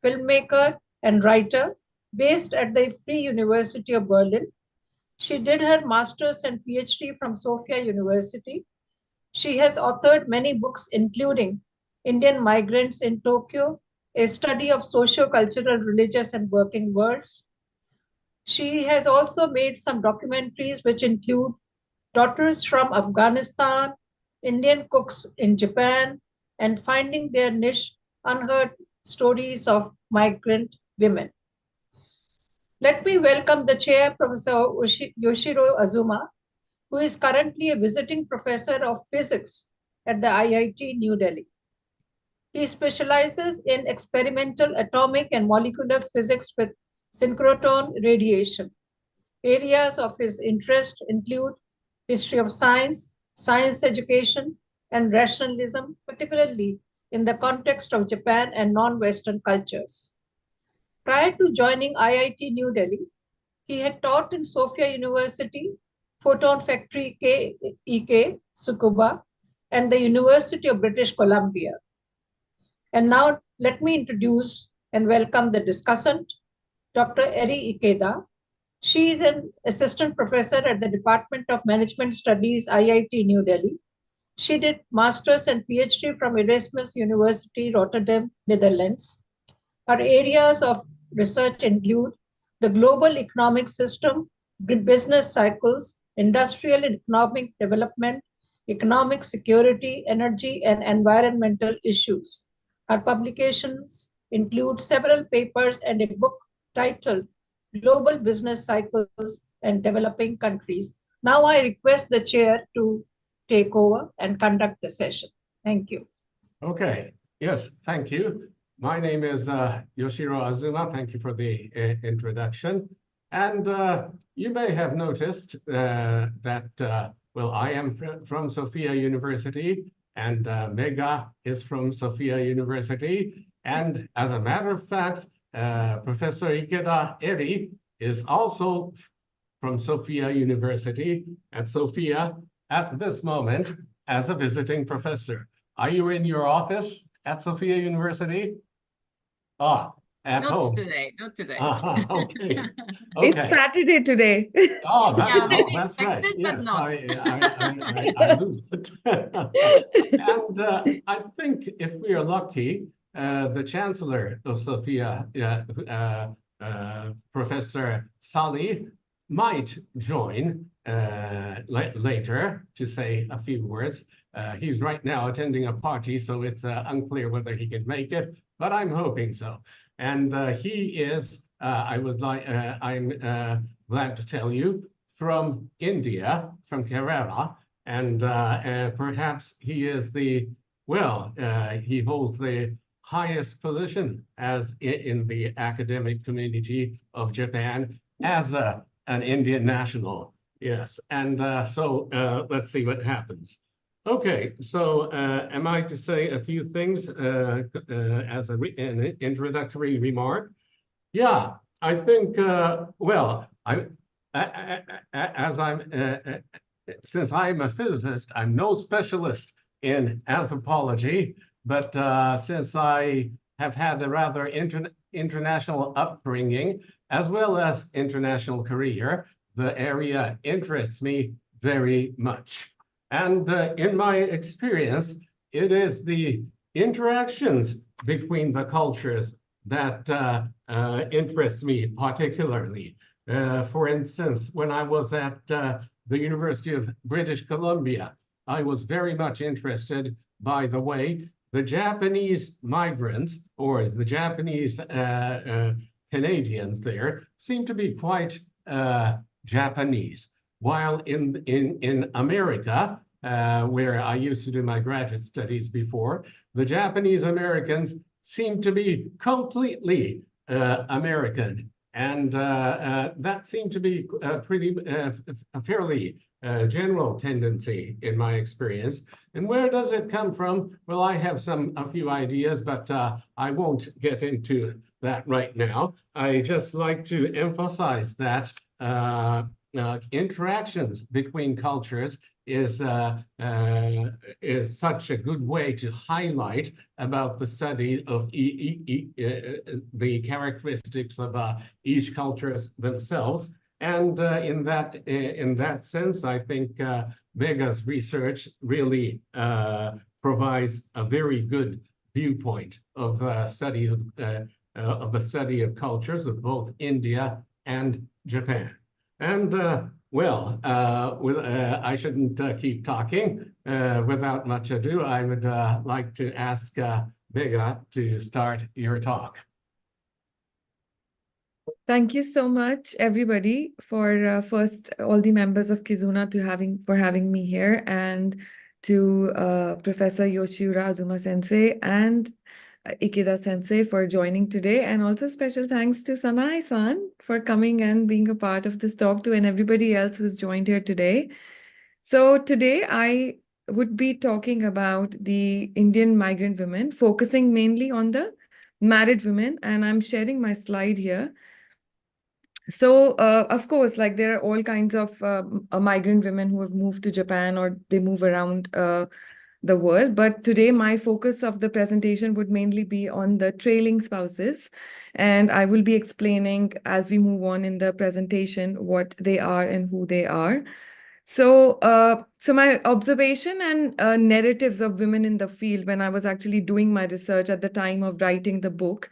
filmmaker, and writer based at the Free University of Berlin. She did her master's and PhD from Sophia University. She has authored many books, including Indian Migrants in Tokyo, a study of socio-cultural, religious, and working worlds. She has also made some documentaries which include Daughters from Afghanistan, Indian Cooks in Japan, and Finding Their Niche, Unheard Stories of Migrant Women. Let me welcome the chair, Professor Yoshiro Azuma, who is currently a visiting professor of physics at the IIT New Delhi. He specializes in experimental atomic and molecular physics with synchrotron radiation. Areas of his interest include history of science, science education, and rationalism, particularly in the context of Japan and non-Western cultures. Prior to joining IIT New Delhi, he had taught in Sophia University, Photon Factory EK, Tsukuba, and the University of British Columbia. And now let me introduce and welcome the discussant, Dr. Eri Ikeda. She is an assistant professor at the Department of Management Studies, IIT New Delhi. She did master's and PhD from Erasmus University, Rotterdam, Netherlands. Her areas of research include the global economic system, business cycles, industrial and economic development, economic security, energy, and environmental issues. Her publications include several papers and a book titled Global Business Cycles and Developing Countries. Now I request the chair to take over and conduct the session. Thank you. Okay, yes, thank you. My name is Yoshiro Azuma. Thank you for the introduction. And you may have noticed that, well, I am from Sophia University, and Megha is from Sophia University. And as a matter of fact, Professor Ikeda Eri is also from Sophia University at Sophia at this moment as a visiting professor. Are you in your office at Sophia University? At Not home. today, not today. Okay. It's Saturday today. Oh, Yeah, that's right. expected, but Yes, not. I lose it. And I think if we are lucky, the Chancellor of Sophia, Professor Sali, might join later to say a few words. He's right now attending a party, so it's unclear whether he can make it, but I'm hoping so. And he is, I'm glad to tell you, from India, from Kerala, and perhaps he is he holds the highest position as in the academic community of Japan as an Indian national. Yes, and so let's see what happens. Okay, so am I to say a few things as an introductory remark? Yeah, I think, since I'm a physicist, I'm no specialist in anthropology, but since I have had a rather international upbringing, as well as international career, the area interests me very much. And in my experience, it is the interactions between the cultures that interests me particularly. For instance, when I was at the University of British Columbia, I was very much interested by the way the Japanese migrants, or the Japanese Canadians there, seem to be quite Japanese. While in America, where I used to do my graduate studies before, the Japanese Americans seem to be completely American. And that seemed to be a fairly general tendency in my experience. And where does it come from? Well, I have a few ideas, but I won't get into that right now. I just like to emphasize that interactions between cultures is such a good way to highlight about the study of the characteristics of each cultures themselves. And in that sense, I think Vega's research really provides a very good viewpoint of the study of cultures of both India and Japan. And I shouldn't keep talking. Without much ado, I would like to ask Vega to start your talk. Thank you so much, everybody, for first all the members of Kizuna for having me here, and to Professor Yoshiura Azuma Sensei and Ikeda Sensei for joining today, and also special thanks to Sanae-san for coming and being a part of this talk too, and everybody else who's joined here today. So today I would be talking about the Indian migrant women, focusing mainly on the married women, and I'm sharing my slide here. So, of course, like there are all kinds of migrant women who have moved to Japan or they move around the world. But today, my focus of the presentation would mainly be on the trailing spouses. And I will be explaining as we move on in the presentation what they are and who they are. So, so my observation and narratives of women in the field when I was actually doing my research at the time of writing the book,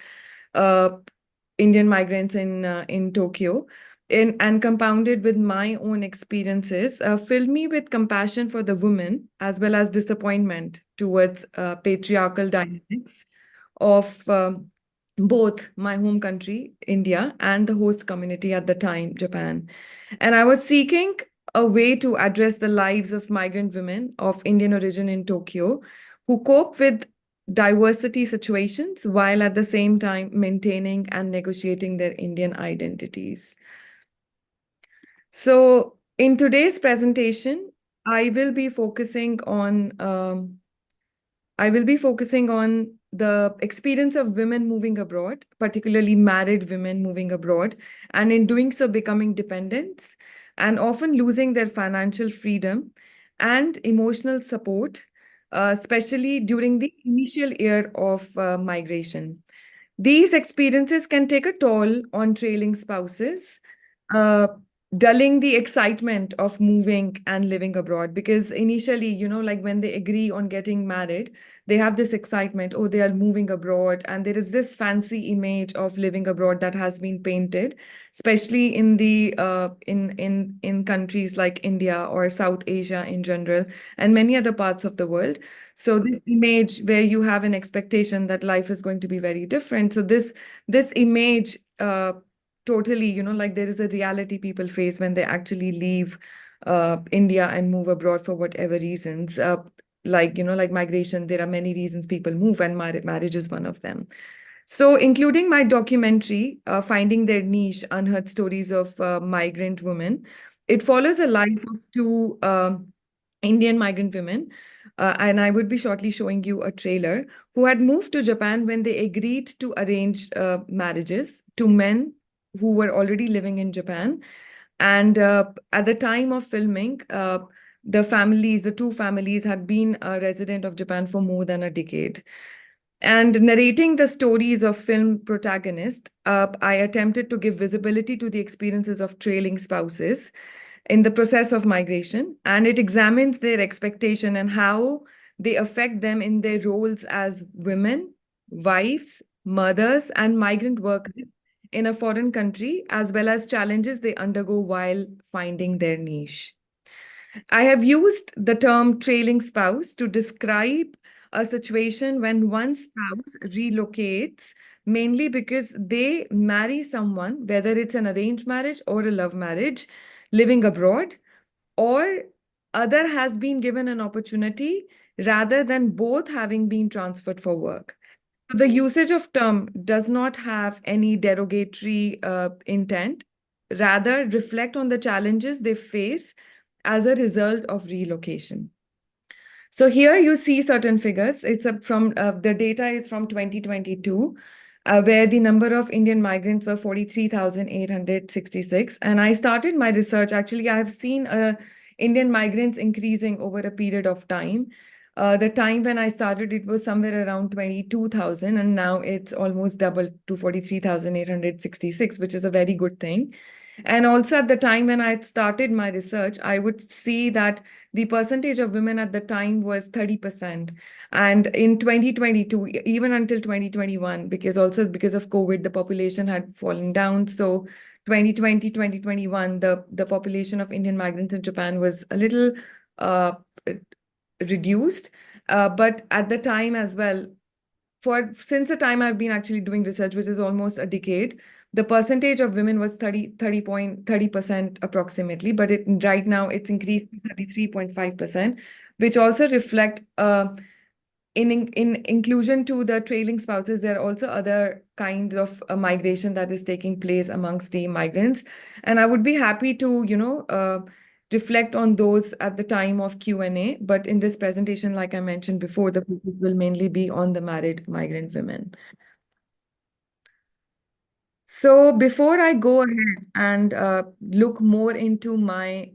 Indian migrants in Tokyo, and compounded with my own experiences, filled me with compassion for the women as well as disappointment towards patriarchal dynamics of both my home country, India, and the host community at the time, Japan. And I was seeking a way to address the lives of migrant women of Indian origin in Tokyo who cope with diversity situations while at the same time maintaining and negotiating their Indian identities. So in today's presentation, I will be focusing on the experience of women moving abroad, particularly married women moving abroad, and in doing so becoming dependents and often losing their financial freedom and emotional support, especially during the initial year of migration. These experiences can take a toll on trailing spouses, dulling the excitement of moving and living abroad. Because initially, you know, like when they agree on getting married, they have this excitement, oh, they are moving abroad. And there is this fancy image of living abroad that has been painted, especially in the in countries like India or South Asia in general, and many other parts of the world. So this image where you have an expectation that life is going to be very different. So this image totally, you know, like there is a reality people face when they actually leave India and move abroad for whatever reasons. Like, you know, like migration, there are many reasons people move, and marriage is one of them. So including my documentary, Finding Their Niche, Unheard Stories of Migrant Women, it follows a life of two Indian migrant women, and I would be shortly showing you a trailer, who had moved to Japan when they agreed to arrange marriages to men who were already living in Japan. And at the time of filming, the two families had been a resident of Japan for more than a decade. And narrating the stories of film protagonists, I attempted to give visibility to the experiences of trailing spouses in the process of migration, and it examines their expectation and how they affect them in their roles as women, wives, mothers, and migrant workers in a foreign country, as well as challenges they undergo while finding their niche. I have used the term trailing spouse to describe a situation when one spouse relocates, mainly because they marry someone, whether it's an arranged marriage or a love marriage, living abroad, or other has been given an opportunity rather than both having been transferred for work. The usage of term does not have any derogatory intent, rather reflect on the challenges they face as a result of relocation. So here you see certain figures. It's from the data is from 2022, where the number of Indian migrants were 43,866. And I started my research. Actually, I have seen a Indian migrants increasing over a period of time. The time when I started, it was somewhere around 22,000, and now it's almost doubled to 43,866, which is a very good thing. And also at the time when I had started my research, I would see that the percentage of women at the time was 30%. And in 2022, even until 2021, because of COVID, the population had fallen down. So 2020, 2021, the population of Indian migrants in Japan was a little reduced. But at the time as well, since the time I've been actually doing research, which is almost a decade, the percentage of women was 30% approximately, but right now it's increased to 33.5%, which also reflect in inclusion to the trailing spouses, there are also other kinds of migration that is taking place amongst the migrants. And I would be happy to, reflect on those at the time of Q&A. But in this presentation, like I mentioned before, the focus will mainly be on the married migrant women. So before I go ahead and look more into my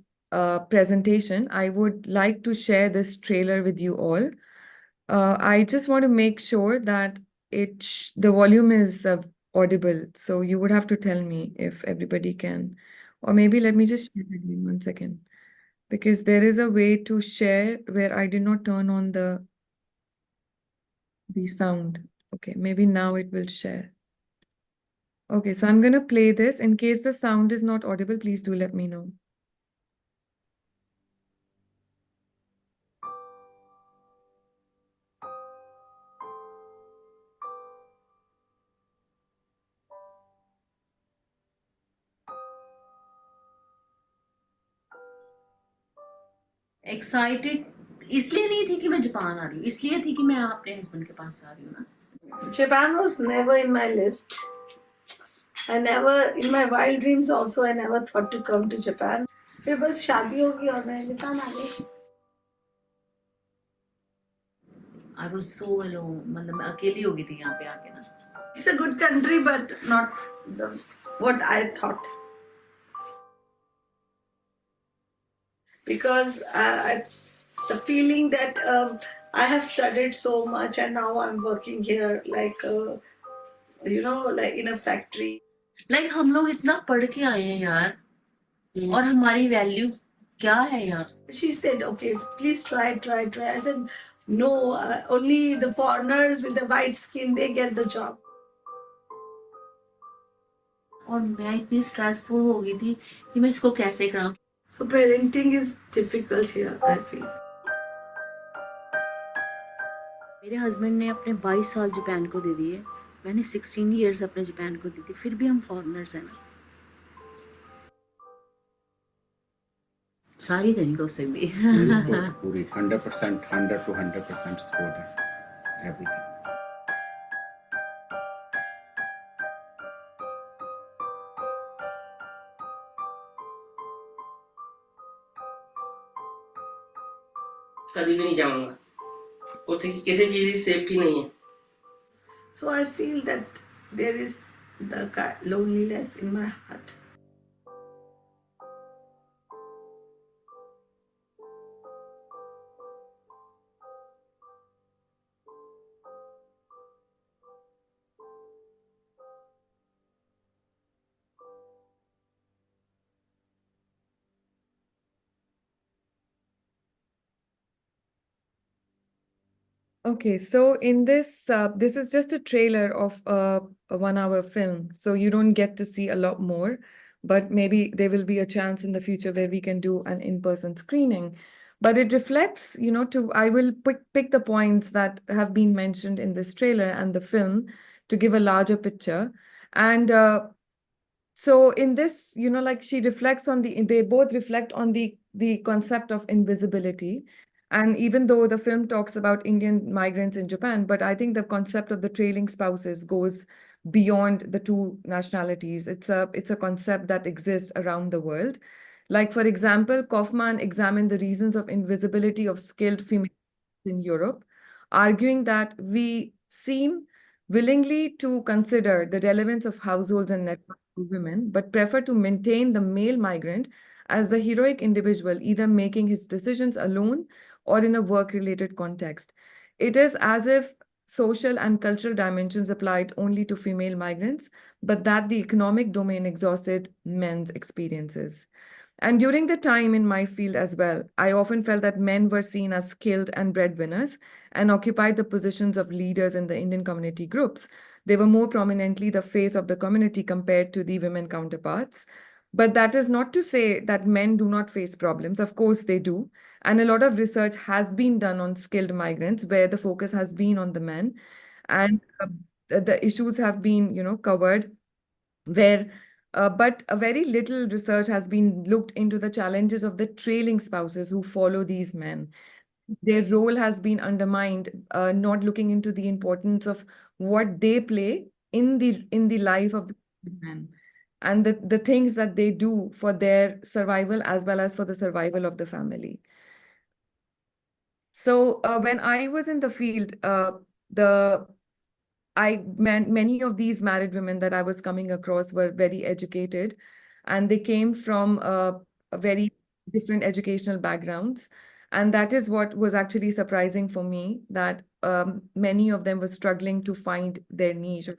presentation, I would like to share this trailer with you all. I just want to make sure that the volume is audible. So you would have to tell me if everybody can. Or maybe let me just share it again 1 second. Because there is a way to share where I did not turn on the sound. Okay, maybe now it will share. Okay, so I'm going to play this. In case the sound is not audible, please do let me know. Excited इसलिए नहीं थी कि मैं Japan आ रही हूँ, इसलिए थी कि मैं अपने हस्बैंड के पास आ रही हूँ ना. Japan was never in my list. I never, in my wild dreams also, I never thought to come to Japan. फिर बस शादी होगी और मैं जापान आ गई. I was so alone, मतलब मैं अकेली हो गई थी यहाँ पे आके ना. It's a good country, but not what I thought. Because the feeling that I have studied so much and now I'm working here, like like in a factory. Like हम लोग इतना पढ़ के आए हैं यार, और हमारी वैल्यू क्या है यहाँ. She said, okay, please try. I said, no, only the foreigners with the white skin, they get the job. और मैं इतनी स्ट्रेसफुल हो गई थी कि मैं इसको कैसे कराऊं. So parenting is difficult here, I feel. मेरे हस्बैंड ने अपने 22 साल जापान को दे दिए, मैंने 16 इयर्स अपने जापान को दी थी, फिर भी हम फॉरेनर्स हैं ना. सारी नहीं हो सकती. पूरी 100%, 100 to 100% support है, everything. कभी भी नहीं जाऊंगा, उसे किसी चीज की सेफ्टी नहीं है. So I feel that there is the loneliness in my heart. Okay, so in this, this is just a trailer of a 1 hour film. So you don't get to see a lot more, but maybe there will be a chance in the future where we can do an in-person screening. But it reflects, I will pick the points that have been mentioned in this trailer and the film to give a larger picture. And so in this, like she reflects on they both reflect on the concept of invisibility. And even though the film talks about Indian migrants in Japan, but I think the concept of the trailing spouses goes beyond the two nationalities. It's a concept that exists around the world. Like, for example, Kaufman examined the reasons of invisibility of skilled females in Europe, arguing that we seem willingly to consider the relevance of households and networks to women, but prefer to maintain the male migrant as the heroic individual, either making his decisions alone or in a work-related context. It is as if social and cultural dimensions applied only to female migrants, but that the economic domain exhausted men's experiences. And during the time in my field as well, I often felt that men were seen as skilled and breadwinners and occupied the positions of leaders in the Indian community groups. They were more prominently the face of the community compared to the women counterparts. But that is not to say that men do not face problems. Of course, they do. And a lot of research has been done on skilled migrants where the focus has been on the men. And the issues have been, covered where but a very little research has been looked into the challenges of the trailing spouses who follow these men. Their role has been undermined, not looking into the importance of what they play in the life of the men and the things that they do for their survival as well as for the survival of the family. So when I was in the field, many of these married women that I was coming across were very educated, and they came from a very different educational backgrounds. And that is what was actually surprising for me, that many of them were struggling to find their niche or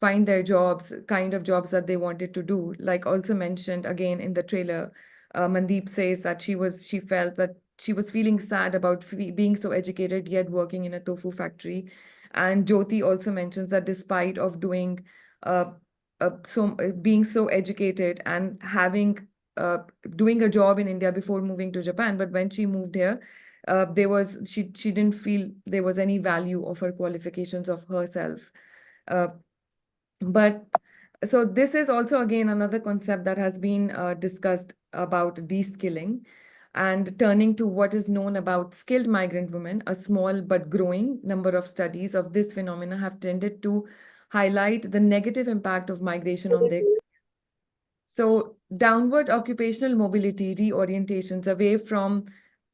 find their jobs, kind of jobs that they wanted to do. Like also mentioned again in the trailer, Mandeep says that she felt that she was feeling sad about being so educated yet working in a tofu factory. And Jyoti also mentions that despite of doing being so educated and having doing a job in India before moving to Japan, but when she moved here, she didn't feel there was any value of her qualifications of herself. But so this is also again another concept that has been discussed about de-skilling and turning to what is known about skilled migrant women. A small but growing number of studies of this phenomena have tended to highlight the negative impact of migration on their. So downward occupational mobility, reorientations away from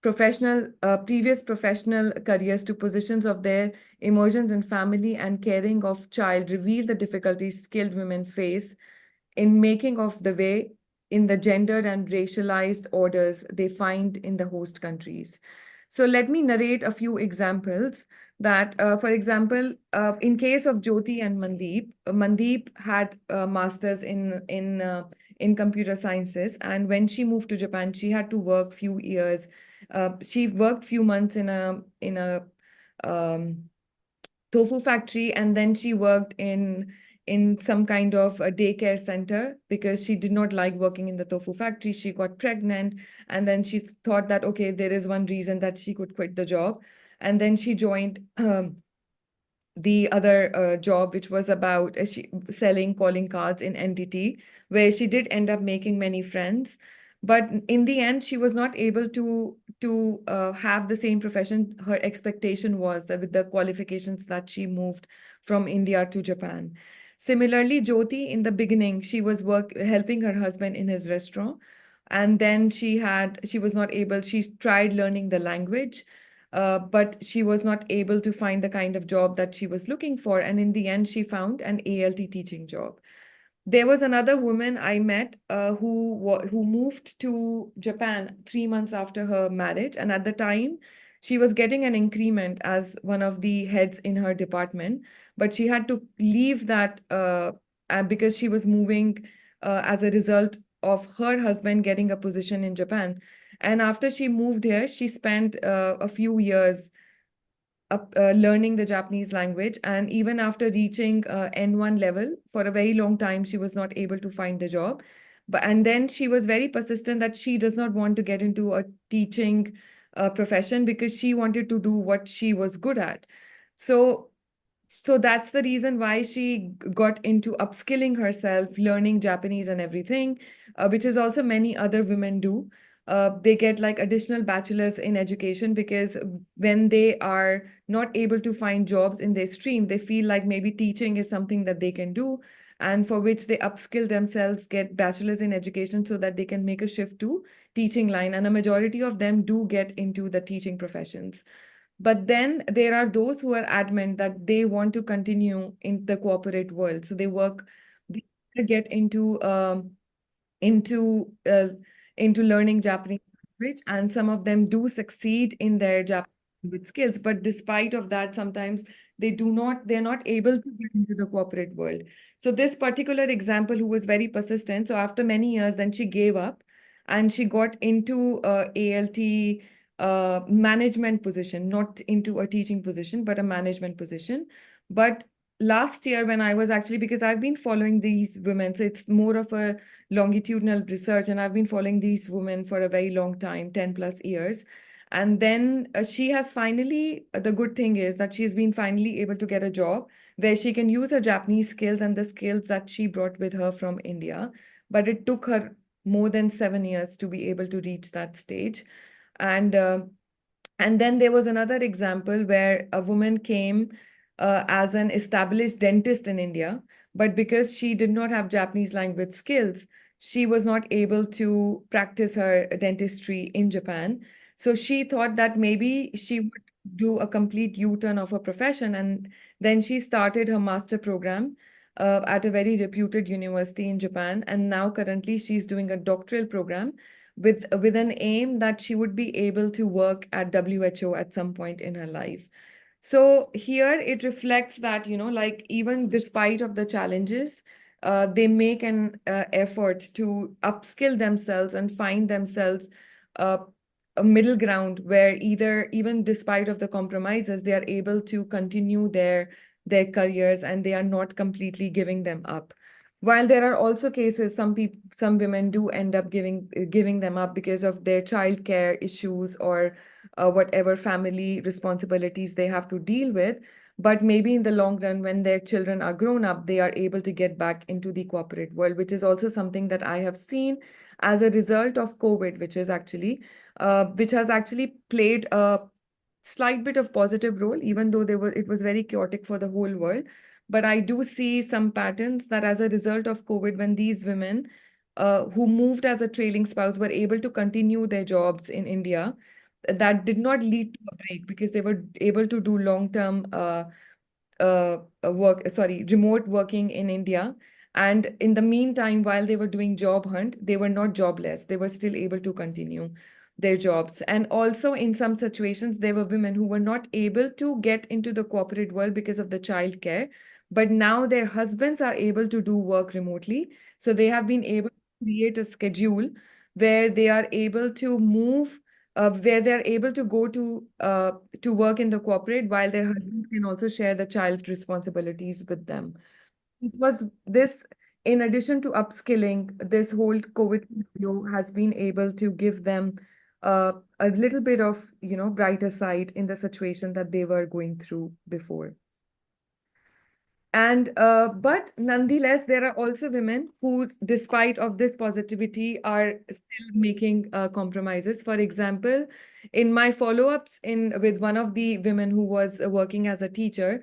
previous professional careers to positions of their immersions in family and caring of child reveal the difficulties skilled women face in making of the way in the gendered and racialized orders they find in the host countries. So let me narrate a few examples that, for example, in case of Jyoti and Mandeep, Mandeep had a master's in computer sciences, and when she moved to Japan, she had to work few years. She worked few months in a tofu factory, and then she worked in some kind of a daycare center because she did not like working in the tofu factory. She got pregnant, and then she thought that, okay, there is one reason that she could quit the job. And then she joined the other job, which was about selling calling cards in NTT, where she did end up making many friends. But in the end, she was not able to have the same profession. Her expectation was that with the qualifications that she moved from India to Japan. Similarly, Jyoti, in the beginning, she was helping her husband in his restaurant. And then she was not able, she tried learning the language, but she was not able to find the kind of job that she was looking for. And in the end, she found an ALT teaching job. There was another woman I met who moved to Japan 3 months after her marriage. And at the time, she was getting an increment as one of the heads in her department, but she had to leave that because she was moving as a result of her husband getting a position in Japan. And after she moved here, she spent a few years learning the Japanese language. And even after reaching N1 level, for a very long time, she was not able to find a job. And then she was very persistent that she does not want to get into a teaching profession because she wanted to do what she was good at. So that's the reason why she got into upskilling herself, learning Japanese and everything, which is also many other women do. They get like additional bachelors in education because when they are not able to find jobs in their stream, they feel like maybe teaching is something that they can do, and for which they upskill themselves, get bachelors in education so that they can make a shift to teaching line. And a majority of them do get into the teaching professions. But then there are those who are adamant that they want to continue in the corporate world. So they get into into learning Japanese language, and some of them do succeed in their Japanese language skills. But despite of that, sometimes they're not able to get into the corporate world. So this particular example, who was very persistent, so after many years, then she gave up and she got into ALT management position, not into a teaching position, but a management position. But last year, when I was actually, because I've been following these women, so it's more of a longitudinal research, and I've been following these women for a very long time, 10 plus years. And then she has finally, the good thing is that she's been finally able to get a job where she can use her Japanese skills and the skills that she brought with her from India. But it took her more than 7 years to be able to reach that stage. And then there was another example where a woman came as an established dentist in India, but because she did not have Japanese language skills, she was not able to practice her dentistry in Japan. So she thought that maybe she would do a complete U-turn of her profession, and then she started her master program at a very reputed university in Japan. And now currently she's doing a doctoral program with an aim that she would be able to work at WHO at some point in her life. So here it reflects that, like even despite of the challenges, they make an effort to upskill themselves and find themselves a middle ground where even despite of the compromises, they are able to continue their careers and they are not completely giving them up. While there are also cases, some women do end up giving them up because of their childcare issues or whatever family responsibilities they have to deal with. But maybe in the long run, when their children are grown up, they are able to get back into the corporate world, which is also something that I have seen as a result of COVID, which has actually played a slight bit of positive role, even though it was very chaotic for the whole world. But I do see some patterns that as a result of COVID, when these women who moved as a trailing spouse were able to continue their jobs in India, that did not lead to a break because they were able to do long-term remote working in India. And in the meantime, while they were doing job hunt, they were not jobless. They were still able to continue their jobs. And also in some situations, there were women who were not able to get into the corporate world because of the childcare, but now their husbands are able to do work remotely. So they have been able to create a schedule where they are able to move, where they're able to go to work in the corporate while their husbands can also share the child responsibilities with them. This, in addition to upskilling, this whole COVID scenario has been able to give them a little bit of, brighter side in the situation that they were going through before. And but nonetheless, there are also women who, despite of this positivity, are still making compromises. For example, in my follow-ups with one of the women who was working as a teacher,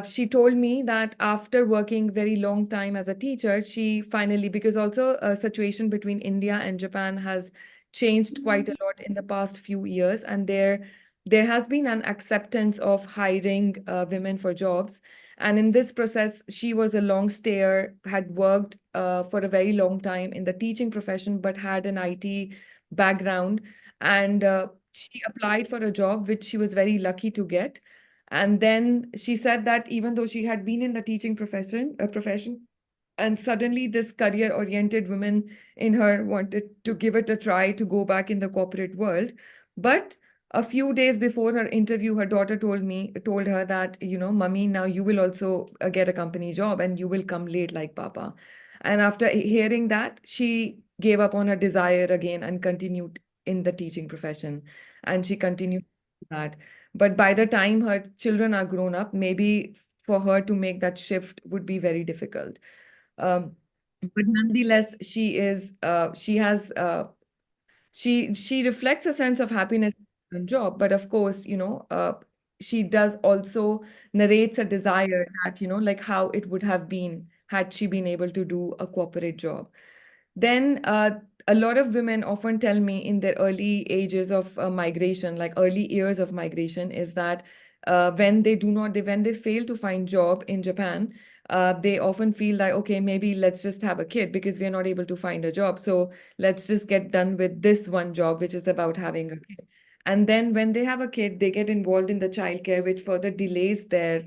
she told me that after working very long time as a teacher, she finally, because also a situation between India and Japan has changed quite a lot in the past few years, and there has been an acceptance of hiring women for jobs. And in this process, she was a long stayer, had worked for a very long time in the teaching profession, but had an IT background. And she applied for a job, which she was very lucky to get. And then she said that even though she had been in the teaching profession, and suddenly this career-oriented woman in her wanted to give it a try to go back in the corporate world. But a few days before her interview, her daughter told her that, Mummy, now you will also get a company job and you will come late like Papa. And after hearing that, she gave up on her desire again and continued in the teaching profession. And she continued that. But by the time her children are grown up, maybe for her to make that shift would be very difficult. But nonetheless, she reflects a sense of happiness in job. But of course, she does also narrates a desire that, like how it would have been had she been able to do a corporate job. Then a lot of women often tell me in their early ages of migration, like early years of migration, is that when they fail to find job in Japan, they often feel like, okay, maybe let's just have a kid because we are not able to find a job. So let's just get done with this one job, which is about having a kid. And then when they have a kid, they get involved in the childcare, which further delays their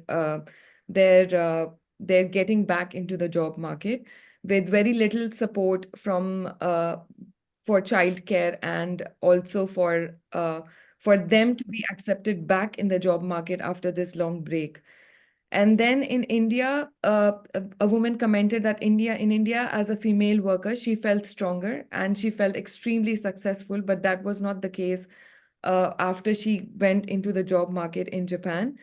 their getting back into the job market with very little support from for childcare and also for them to be accepted back in the job market after this long break. And then in India, a woman commented that in India, as a female worker, she felt stronger and she felt extremely successful, but that was not the case after she went into the job market in Japan,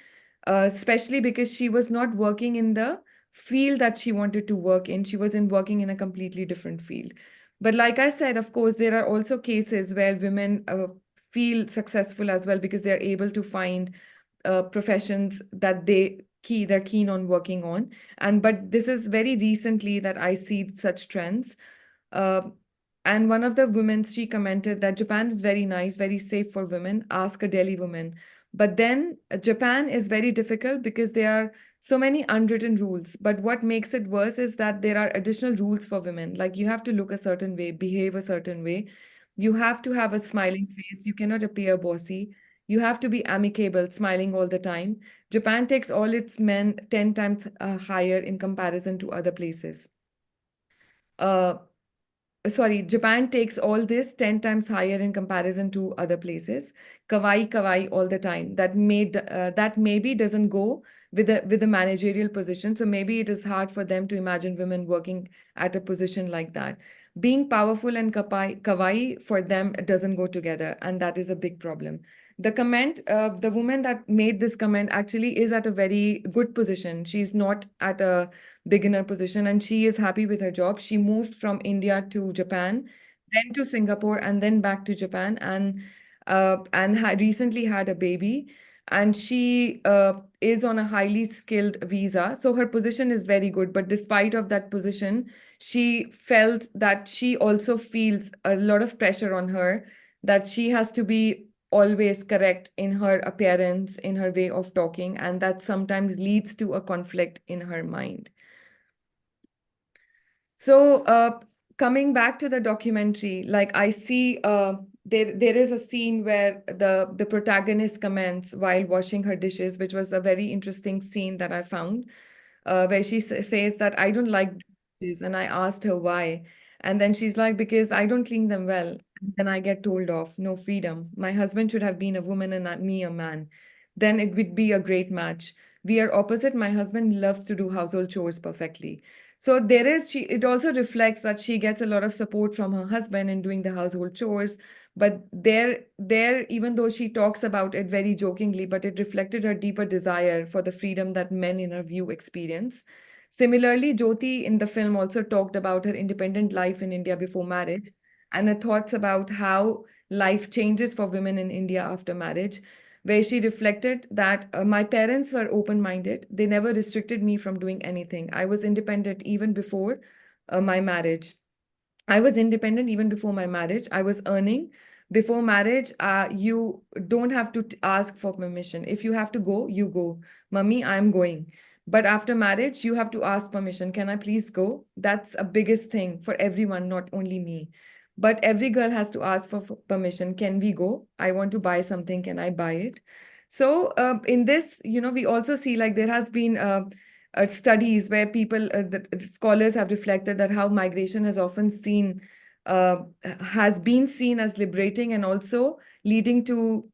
especially because she was not working in the field that she wanted to work in. She was working in a completely different field. But like I said, of course, there are also cases where women feel successful as well because they're able to find professions that they're keen on working on. But this is very recently that I see such trends. And one of the women, she commented that Japan is very nice, very safe for women. Ask a Delhi woman. But then Japan is very difficult because there are so many unwritten rules. But what makes it worse is that there are additional rules for women. Like you have to look a certain way, behave a certain way. You have to have a smiling face. You cannot appear bossy. You have to be amicable, smiling all the time. Japan takes all its men 10 times higher in comparison to other places. Japan takes all this 10 times higher in comparison to other places. Kawaii, kawaii all the time. That maybe doesn't go with the managerial position. So maybe it is hard for them to imagine women working at a position like that. Being powerful and kawaii for them doesn't go together, and that is a big problem. The woman that made this comment actually is at a very good position. She's not at a beginner position and she is happy with her job. She moved from India to Japan, then to Singapore, and then back to Japan, and recently had a baby. And she is on a highly skilled visa, so her position is very good. But despite of that position, she felt that she also feels a lot of pressure on her, that she has to be always correct in her appearance, in her way of talking, and that sometimes leads to a conflict in her mind. So coming back to the documentary, like I see there is a scene where the protagonist comments while washing her dishes, which was a very interesting scene that I found, where she says that I don't like dishes, and I asked her why. And then she's like, because I don't clean them well. Then I get told off, no freedom. My husband should have been a woman and not me a man. Then it would be a great match. We are opposite. My husband loves to do household chores perfectly. So it also reflects that she gets a lot of support from her husband in doing the household chores. But even though she talks about it very jokingly, but it reflected her deeper desire for the freedom that men in her view experience. Similarly, Jyoti in the film also talked about her independent life in India before marriage and her thoughts about how life changes for women in India after marriage, where she reflected that my parents were open-minded. They never restricted me from doing anything. I was independent even before my marriage. I was independent even before my marriage. I was earning. Before marriage, you don't have to ask for permission. If you have to go, you go. Mummy, I'm going. But after marriage, you have to ask permission. Can I please go? That's a biggest thing for everyone, not only me. But every girl has to ask for permission. Can we go? I want to buy something. Can I buy it? So in this, we also see like there has been studies where the scholars have reflected that how migration has been seen as liberating and also leading to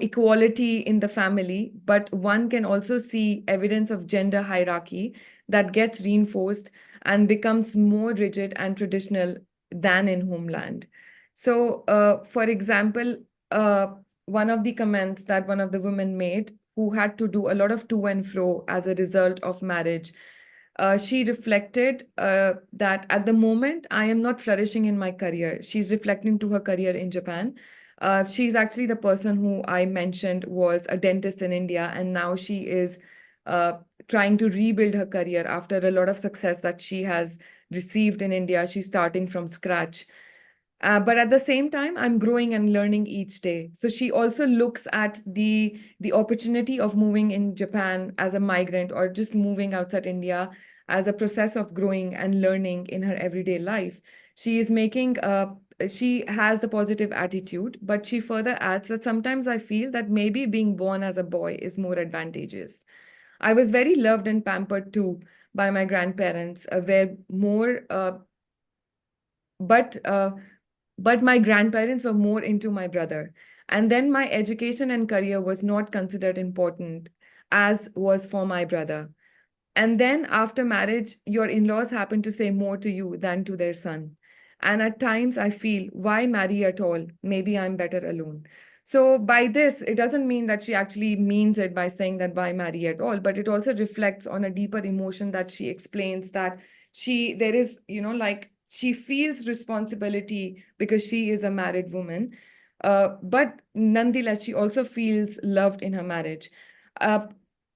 equality in the family, but one can also see evidence of gender hierarchy that gets reinforced and becomes more rigid and traditional than in homeland. So, for example, one of the comments that one of the women made who had to do a lot of to and fro as a result of marriage, she reflected that at the moment, I am not flourishing in my career. She's reflecting to her career in Japan. She's actually the person who I mentioned was a dentist in India, and now she is trying to rebuild her career after a lot of success that she has received in India. She's starting from scratch. But at the same time, I'm growing and learning each day. So she also looks at the opportunity of moving in Japan as a migrant or just moving outside India as a process of growing and learning in her everyday life. She is making she has the positive attitude, but she further adds that sometimes I feel that maybe being born as a boy is more advantageous. I was very loved and pampered too by my grandparents, were more but but my grandparents were more into my brother. And then my education and career was not considered important, as was for my brother. And then after marriage, your in-laws happen to say more to you than to their son. And at times I feel, why marry at all? Maybe I'm better alone. So by this, it doesn't mean that she actually means it by saying that why marry at all, but it also reflects on a deeper emotion that she explains that there is, like she feels responsibility because she is a married woman. But nonetheless, she also feels loved in her marriage. Uh,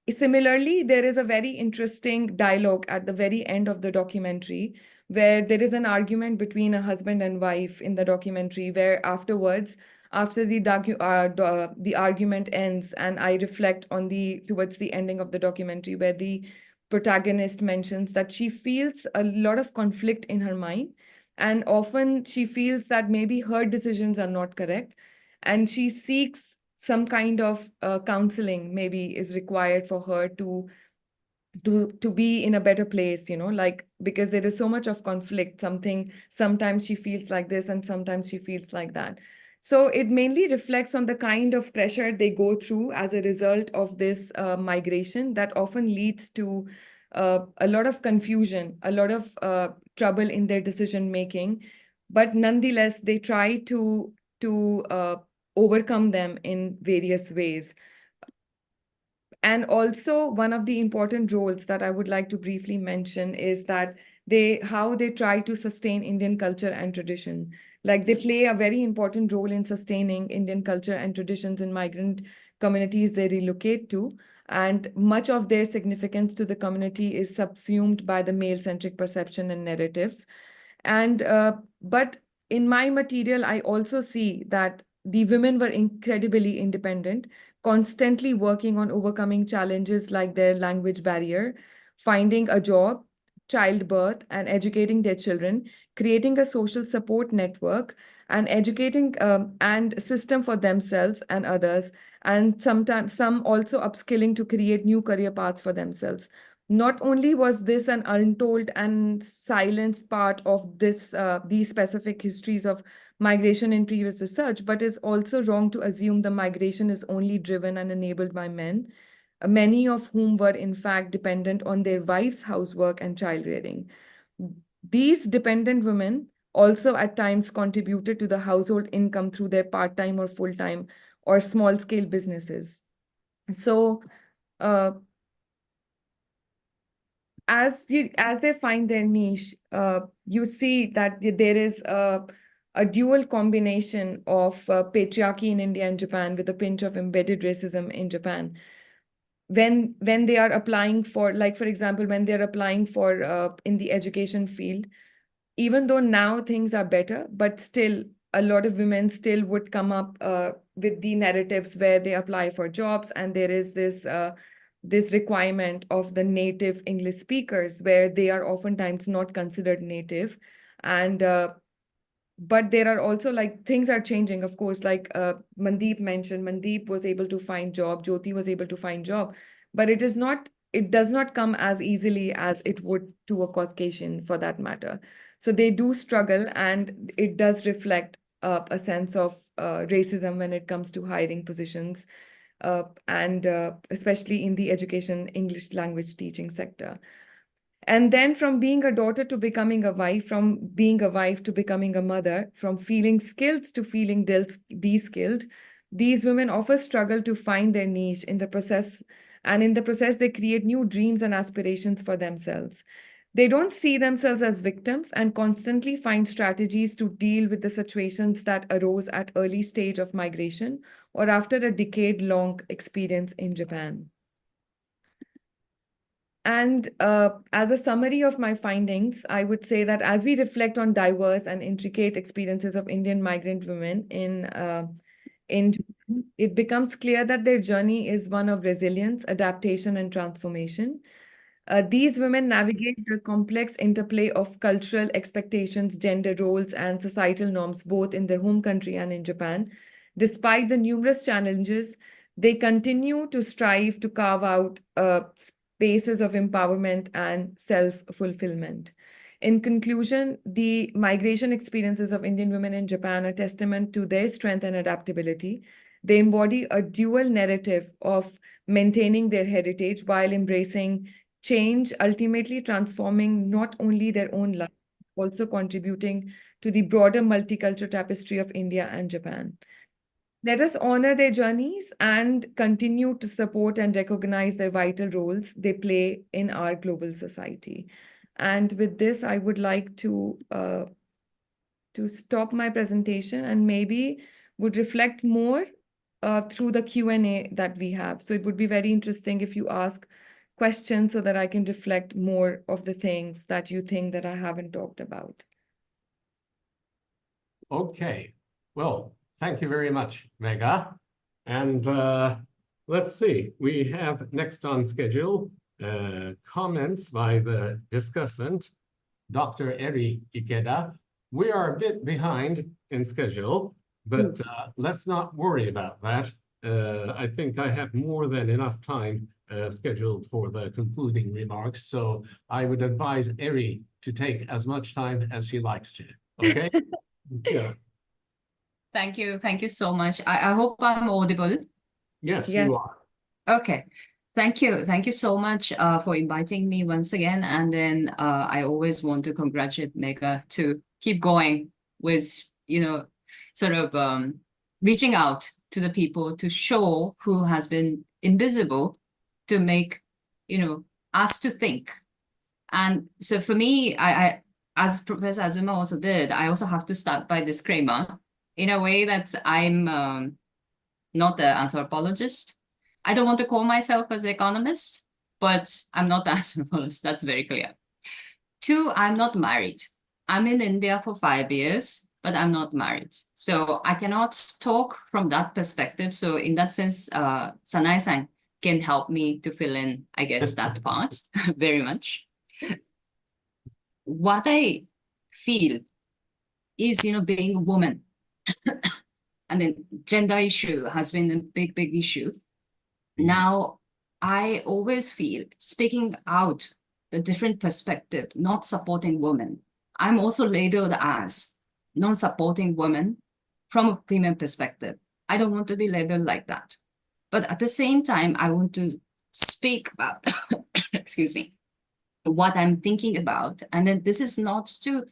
Similarly, there is a very interesting dialogue at the very end of the documentary where there is an argument between a husband and wife in the documentary, where afterwards, after the argument ends, and I reflect on towards the ending of the documentary, where the protagonist mentions that she feels a lot of conflict in her mind, and often she feels that maybe her decisions are not correct, and she seeks some kind of counseling maybe is required for her to be in a better place, like because there is so much of conflict. Sometimes she feels like this and sometimes she feels like that. So it mainly reflects on the kind of pressure they go through as a result of this migration that often leads to a lot of confusion, a lot of trouble in their decision making. But nonetheless, they try to overcome them in various ways. And also, one of the important roles that I would like to briefly mention is that how they try to sustain Indian culture and tradition. Like they play a very important role in sustaining Indian culture and traditions in migrant communities they relocate to. And much of their significance to the community is subsumed by the male-centric perception and narratives. And but in my material, I also see that the women were incredibly independent, constantly working on overcoming challenges like their language barrier, finding a job, childbirth, and educating their children, creating a social support network, and educating and system for themselves and others, and sometimes some also upskilling to create new career paths for themselves. Not only was this an untold and silenced part of these specific histories of migration in previous research, but is also wrong to assume the migration is only driven and enabled by men, many of whom were in fact dependent on their wives' housework and child rearing. These dependent women also at times contributed to the household income through their part-time or full-time or small-scale businesses. So as they find their niche, you see that there is a dual combination of patriarchy in India and Japan with a pinch of embedded racism in Japan. When they are applying for, like for example, when they're applying for in the education field, even though now things are better, but still a lot of women still would come up with the narratives where they apply for jobs and there is this requirement of the native English speakers where they are oftentimes not considered native. And but there are also like things are changing, of course, like Mandeep mentioned, Mandeep was able to find job, Jyoti was able to find job, but it does not come as easily as it would to a Caucasian for that matter. So they do struggle, and it does reflect a sense of racism when it comes to hiring positions, and especially in the education English language teaching sector. And then from being a daughter to becoming a wife, from being a wife to becoming a mother, from feeling skilled to feeling de-skilled, these women often struggle to find their niche in the process. And in the process, they create new dreams and aspirations for themselves. They don't see themselves as victims and constantly find strategies to deal with the situations that arose at early stage of migration or after a decade-long experience in Japan. And as a summary of my findings, I would say that as we reflect on diverse and intricate experiences of Indian migrant women in it becomes clear that their journey is one of resilience, adaptation, and transformation. These women navigate the complex interplay of cultural expectations, gender roles, and societal norms, both in their home country and in Japan. Despite the numerous challenges, they continue to strive to carve out spaces of empowerment and self-fulfillment. In conclusion, the migration experiences of Indian women in Japan are testament to their strength and adaptability. They embody a dual narrative of maintaining their heritage while embracing change, ultimately transforming not only their own life, also contributing to the broader multicultural tapestry of India and Japan. Let us honor their journeys and continue to support and recognize their vital roles they play in our global society. And with this, I would like to stop my presentation and maybe would reflect more through the Q&A that we have. So it would be very interesting if you ask questions so that I can reflect more of the things that you think that I haven't talked about. Okay, well, thank you very much, Megha. And let's see, we have next on schedule comments by the discussant, Dr. Eri Ikeda. We are a bit behind in schedule, but let's not worry about that. I think I have more than enough time scheduled for the concluding remarks, so I would advise Eri to take as much time as she likes to, okay? Yeah. Thank you so much. I hope I'm audible. Yes, Yeah. you are. Okay. Thank you so much for inviting me once again. And then I always want to congratulate Megha to keep going with, sort of reaching out to the people to show who has been invisible, to make, us to think. And so for me, I as Professor Azuma also did, I also have to start by disclaimer in a way that I'm not an anthropologist. I don't want to call myself as an economist, but I'm not an anthropologist. That's very clear. 2, I'm not married. I'm in India for 5 years, but I'm not married. So I cannot talk from that perspective. So in that sense, Sanae-san can help me to fill in, I guess, that part very much. What I feel is, being a woman, and then gender issue has been a big issue. Now, I always feel speaking out the different perspective, not supporting women. I'm also labeled as non-supporting women from a female perspective. I don't want to be labeled like that. But at the same time, I want to speak about, excuse me, what I'm thinking about. And then this is not to,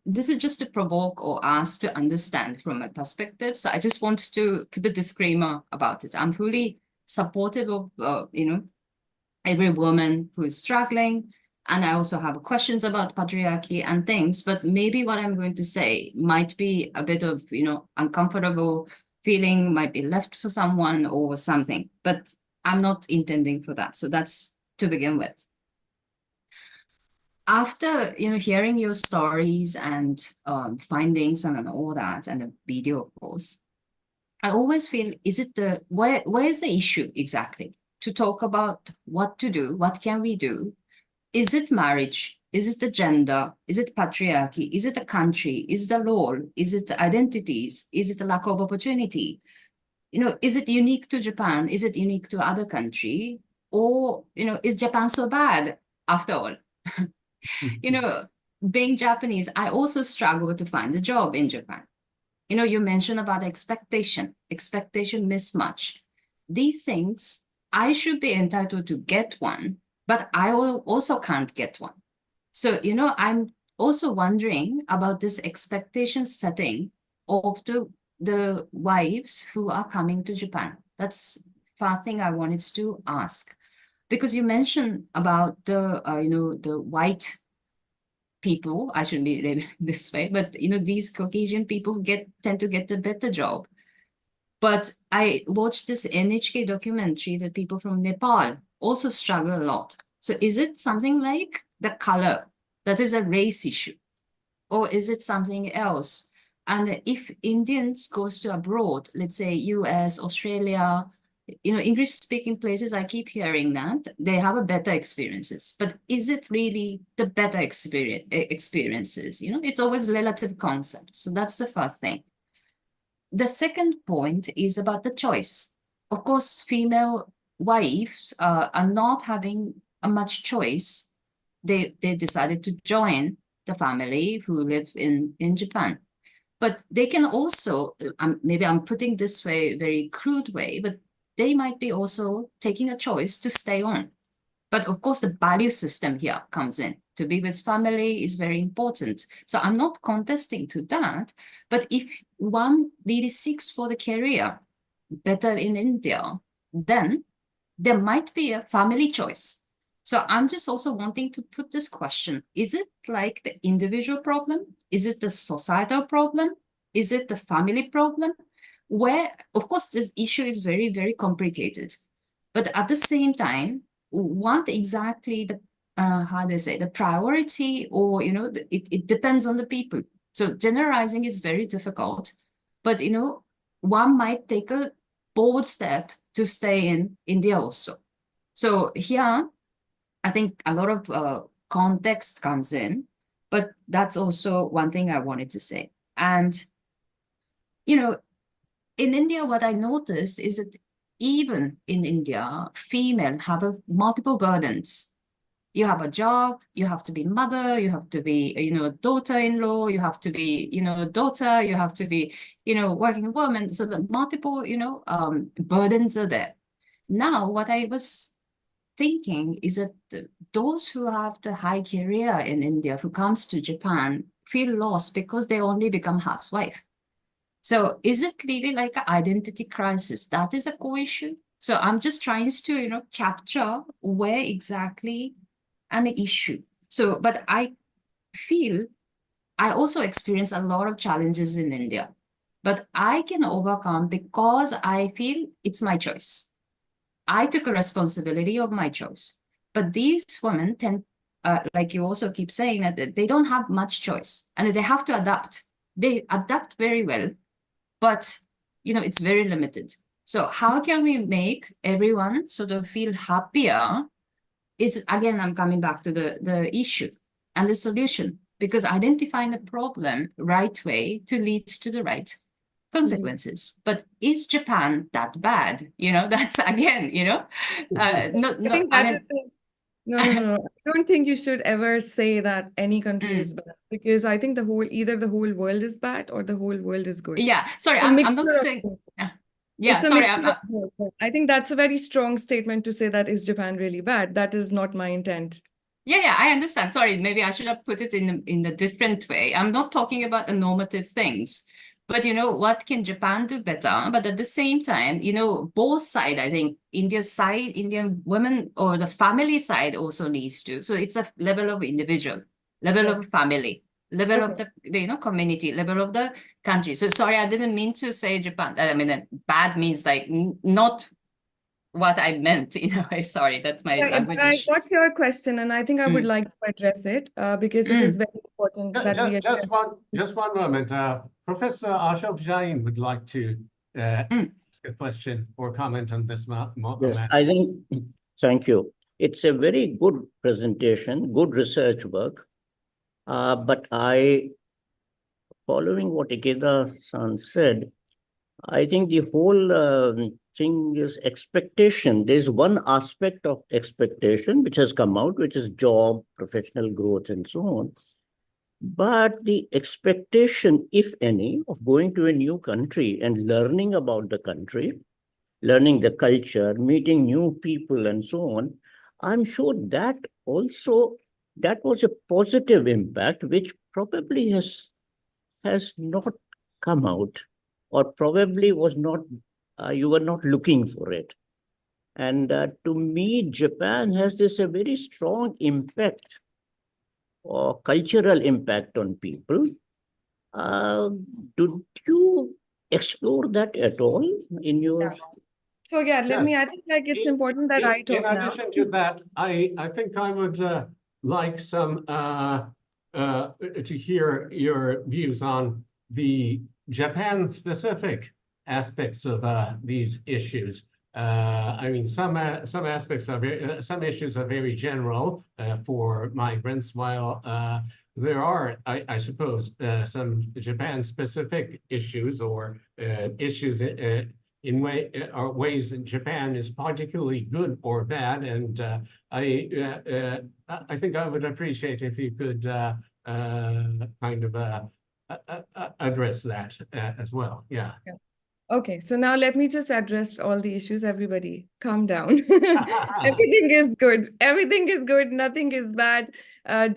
this is just to provoke or ask to understand from my perspective. So I just want to put the disclaimer about it. I'm fully supportive of, every woman who is struggling. And I also have questions about patriarchy and things, but maybe what I'm going to say might be a bit of, uncomfortable feeling, might be left for someone or something, but I'm not intending for that. So that's to begin with. After, hearing your stories and findings and all that, and the video, of course, I always feel, where is the issue exactly? To talk about what to do, what can we do? Is it marriage? Is it the gender? Is it patriarchy? Is it the country? Is it the law? Is it the identities? Is it the lack of opportunity? Is it unique to Japan? Is it unique to other country? Or, is Japan so bad after all? Being Japanese, I also struggle to find a job in Japan. You mentioned about expectation mismatch. These things, I should be entitled to get one, but I also can't get one. So, I'm also wondering about this expectation setting of the wives who are coming to Japan. That's first thing I wanted to ask. Because you mentioned about the, the white people, I shouldn't be labeled this way, but, these Caucasian people tend to get a better job. But I watched this NHK documentary that people from Nepal also struggle a lot. So is it something like the color that is a race issue? Or is it something else? And if Indians goes to abroad, let's say US, Australia, English-speaking places, I keep hearing that they have a better experiences. But is it really the better experiences? It's always relative concept. So that's the first thing. The second point is about the choice. Of course, female wives are not having a much choice. They decided to join the family who live in Japan. But they can also, maybe I'm putting this way, very crude way, but they might be also taking a choice to stay on. But of course, the value system here comes in. To be with family is very important. So I'm not contesting to that. But if one really seeks for the career better in India, then there might be a family choice. So I'm just also wanting to put this question. Is it like the individual problem? Is it the societal problem? Is it the family problem? Where, of course, this issue is very, very complicated. But at the same time, what exactly the, how they say, the priority or, it depends on the people. So generalizing is very difficult. But, one might take a bold step to stay in India also. So here, I think a lot of context comes in, but that's also one thing I wanted to say. And, in India, what I noticed is that even in India, female have multiple burdens. You have a job, you have to be mother, you have to be, daughter-in-law, you have to be, daughter, you have to be, working woman. So the multiple, burdens are there. Now, what I was thinking is that those who have the high career in India, who comes to Japan, feel lost because they only become housewife. So is it really like an identity crisis? That is a core issue. So I'm just trying to, capture where exactly an issue. So, but I feel I also experience a lot of challenges in India, but I can overcome because I feel it's my choice. I took a responsibility of my choice. But these women tend, like you also keep saying, that they don't have much choice and they have to adapt. They adapt very well, but it's very limited. So how can we make everyone sort of feel happier? It's again, I'm coming back to the issue and the solution, because identifying the problem right way to lead to the right consequences. But is Japan that bad? That's again, I think I that mean, is no. I don't think you should ever say that any country is bad, because I think either the whole world is bad or the whole world is good. yeah, sorry, It's a I'm not mixture of saying, both. yeah, It's a sorry, mixture of both. I think that's a very strong statement to say that is Japan really bad. That is not my intent. yeah, I understand. Sorry, maybe I should have put it in a different way. I'm not talking about the normative things, but what can Japan do better? But at the same time, both sides, I think India's side, Indian women or the family side also needs to. So it's a level of individual, level of family, level of the community, level of the country. So sorry, I didn't mean to say Japan. I mean, bad means like not what I meant in a way. Sorry, that's my Yeah, language but I issue. got your question, and I think I would like to address it because it is very important that we address. Just one moment. Professor Ashok Jain would like to ask a question or comment on this Yes, matter. I think, thank you. It's a very good presentation, good research work. But following what Ikeda-san said, I think the whole thing is expectation. There's one aspect of expectation which has come out, which is job, professional growth, and so on. But the expectation, if any, of going to a new country and learning about the country, learning the culture, meeting new people, and so on, I'm sure that was a positive impact, which probably has not come out, or probably was not, you were not looking for it. And to me, Japan has this a very strong impact or cultural impact on people. Did you explore that at all in your So yeah, Yes. I think like it's In- important that I In talk now. addition to that, I think I would like some to hear your views on the Japan-specific aspects of these issues. I mean, some aspects are some issues are very general for migrants, while there are, I suppose, some Japan-specific issues or issues in ways in Japan is particularly good or bad, and I think I would appreciate if you could kind of address that as well. Yeah. Okay, so now let me just address all the issues. Everybody, calm down. Everything is good. Everything is good. Nothing is bad.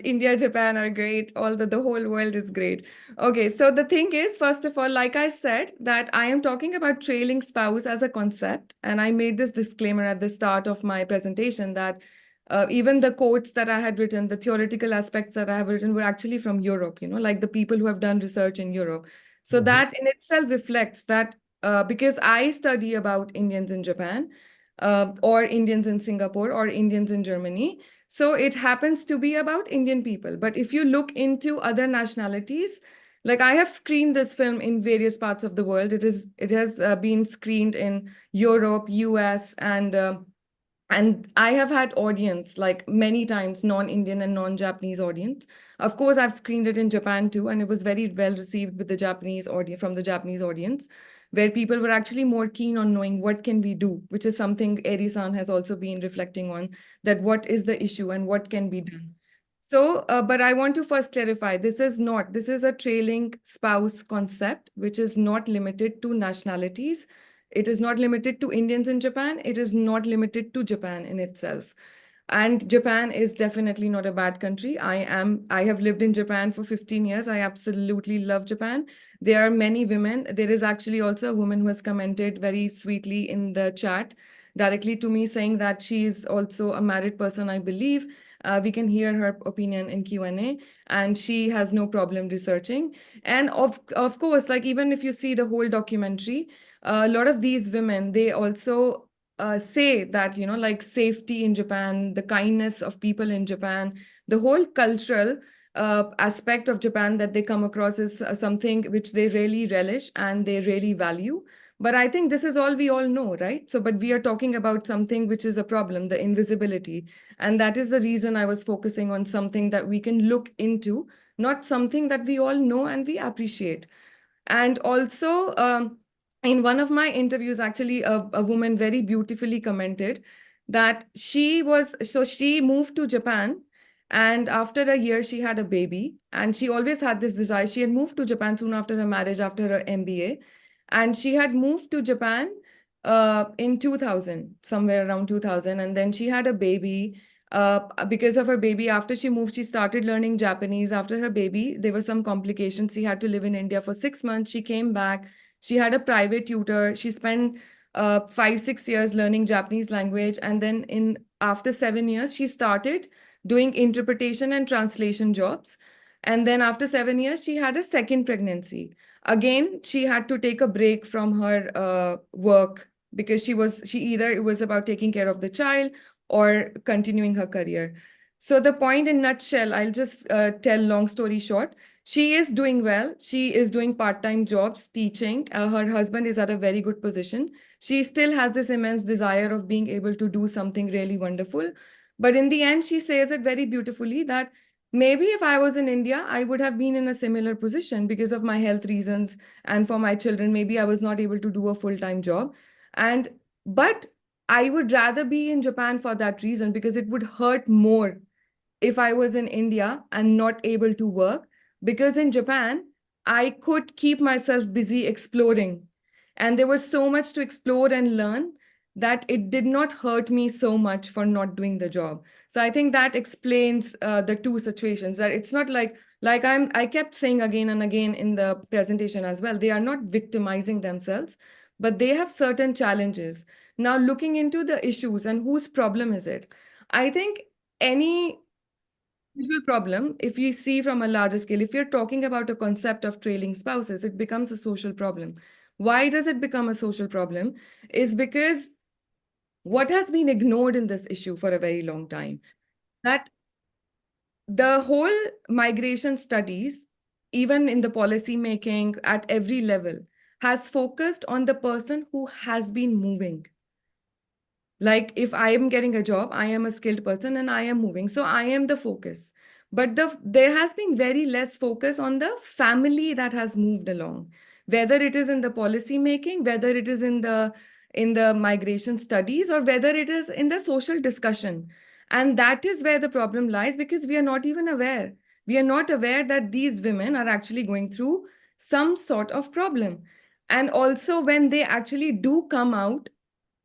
India, Japan are great. The whole world is great. Okay, so the thing is, first of all, like I said, that I am talking about trailing spouse as a concept, and I made this disclaimer at the start of my presentation that even the quotes that I had written, the theoretical aspects that I have written were actually from Europe, like the people who have done research in Europe. So that in itself reflects that because I study about Indians in Japan, or Indians in Singapore, or Indians in Germany. So it happens to be about Indian people. But if you look into other nationalities, like I have screened this film in various parts of the world. It has been screened in Europe, US, and I have had audience like many times, non-Indian and non-Japanese audience. Of course, I've screened it in Japan too, and it was very well received with the Japanese audience, from the Japanese audience, where people were actually more keen on knowing what can we do, which is something Eri-san has also been reflecting on, that what is the issue and what can be done. So, but I want to first clarify, this is a trailing spouse concept, which is not limited to nationalities. It is not limited to Indians in Japan. It is not limited to Japan in itself. And Japan is definitely not a bad country. I have lived in Japan for 15 years. I absolutely love Japan. There are many women. There is actually also a woman who has commented very sweetly in the chat directly to me, saying that she is also a married person, I believe. We can hear her opinion in Q&A, and she has no problem researching. And of course, like even if you see the whole documentary, a lot of these women, they also say that, like safety in Japan, the kindness of people in Japan, the whole cultural aspect of Japan that they come across is something which they really relish and they really value. But I think this is all we all know, right? So, but we are talking about something which is a problem, the invisibility. And that is the reason I was focusing on something that we can look into, not something that we all know and we appreciate. And also, in one of my interviews, actually, a woman very beautifully commented that she moved to Japan, and after a year, she had a baby. And she always had this desire. She had moved to Japan soon after her marriage, after her MBA. And she had moved to Japan in 2000, somewhere around 2000. And then she had a baby. Because of her baby, after she moved, she started learning Japanese. After her baby, there were some complications. She had to live in India for 6 months. She came back. She had a private tutor. She spent 5-6 years learning Japanese language. And then after 7 years, she started doing interpretation and translation jobs. And then after 7 years, she had a second pregnancy. Again, she had to take a break from her work because it was about taking care of the child or continuing her career. So the point in nutshell, I'll just tell long story short. She is doing well. She is doing part-time jobs, teaching. Her husband is at a very good position. She still has this immense desire of being able to do something really wonderful. But in the end, she says it very beautifully that maybe if I was in India, I would have been in a similar position because of my health reasons and for my children. Maybe I was not able to do a full-time job. But I would rather be in Japan for that reason, because it would hurt more if I was in India and not able to work. Because in Japan, I could keep myself busy exploring. And there was so much to explore and learn that it did not hurt me so much for not doing the job. So I think that explains the two situations, that it's not like I kept saying again and again in the presentation as well, they are not victimizing themselves, but they have certain challenges. Now, looking into the issues and whose problem is it? I think any usual problem, if you see from a larger scale, if you're talking about a concept of trailing spouses, it becomes a social problem. Why does it become a social problem? Is because what has been ignored in this issue for a very long time, that the whole migration studies, even in the policy making at every level, has focused on the person who has been moving. Like if I am getting a job, I am a skilled person and I am moving. So I am the focus. But there has been very less focus on the family that has moved along, whether it is in the policy making, whether it is in the migration studies, or whether it is in the social discussion. And that is where the problem lies, because we are not even aware. We are not aware that these women are actually going through some sort of problem. And also when they actually do come out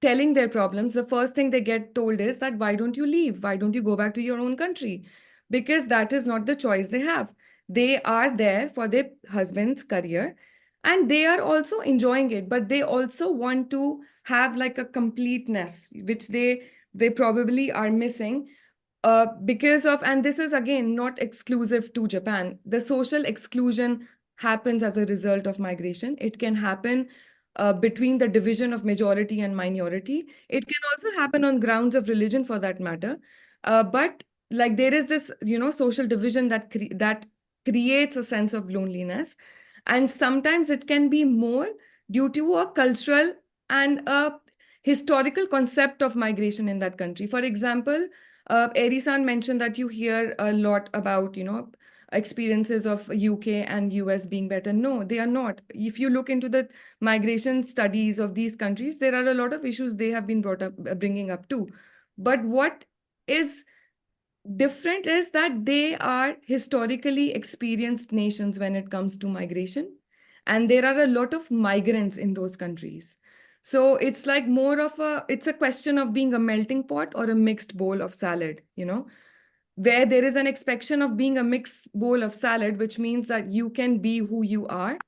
telling their problems, the first thing they get told is that, why don't you leave? Why don't you go back to your own country? Because that is not the choice they have. They are there for their husband's career and they are also enjoying it, but they also want to have like a completeness, which they probably are missing because of, and this is again not exclusive to Japan, the social exclusion happens as a result of migration. It can happen between the division of majority and minority. It can also happen on grounds of religion for that matter. But like there is this, social division that creates a sense of loneliness. And sometimes it can be more due to a cultural and a historical concept of migration in that country. For example, Eri-san mentioned that you hear a lot about, experiences of UK and US being better. No, they are not. If you look into the migration studies of these countries, there are a lot of issues they have been bringing up too. But what is different is that they are historically experienced nations when it comes to migration. And there are a lot of migrants in those countries. So it's like it's a question of being a melting pot or a mixed bowl of salad, where there is an expectation of being a mixed bowl of salad, which means that you can be who you are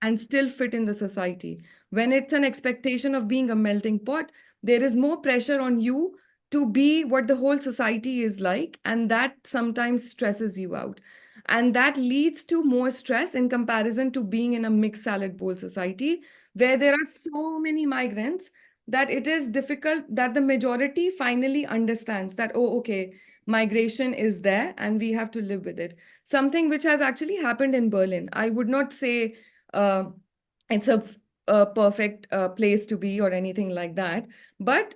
and still fit in the society. When it's an expectation of being a melting pot, there is more pressure on you to be what the whole society is like, and that sometimes stresses you out. And that leads to more stress in comparison to being in a mixed salad bowl society, where there are so many migrants that it is difficult, that the majority finally understands that, oh, okay, migration is there and we have to live with it. Something which has actually happened in Berlin. I would not say it's a perfect place to be or anything like that. But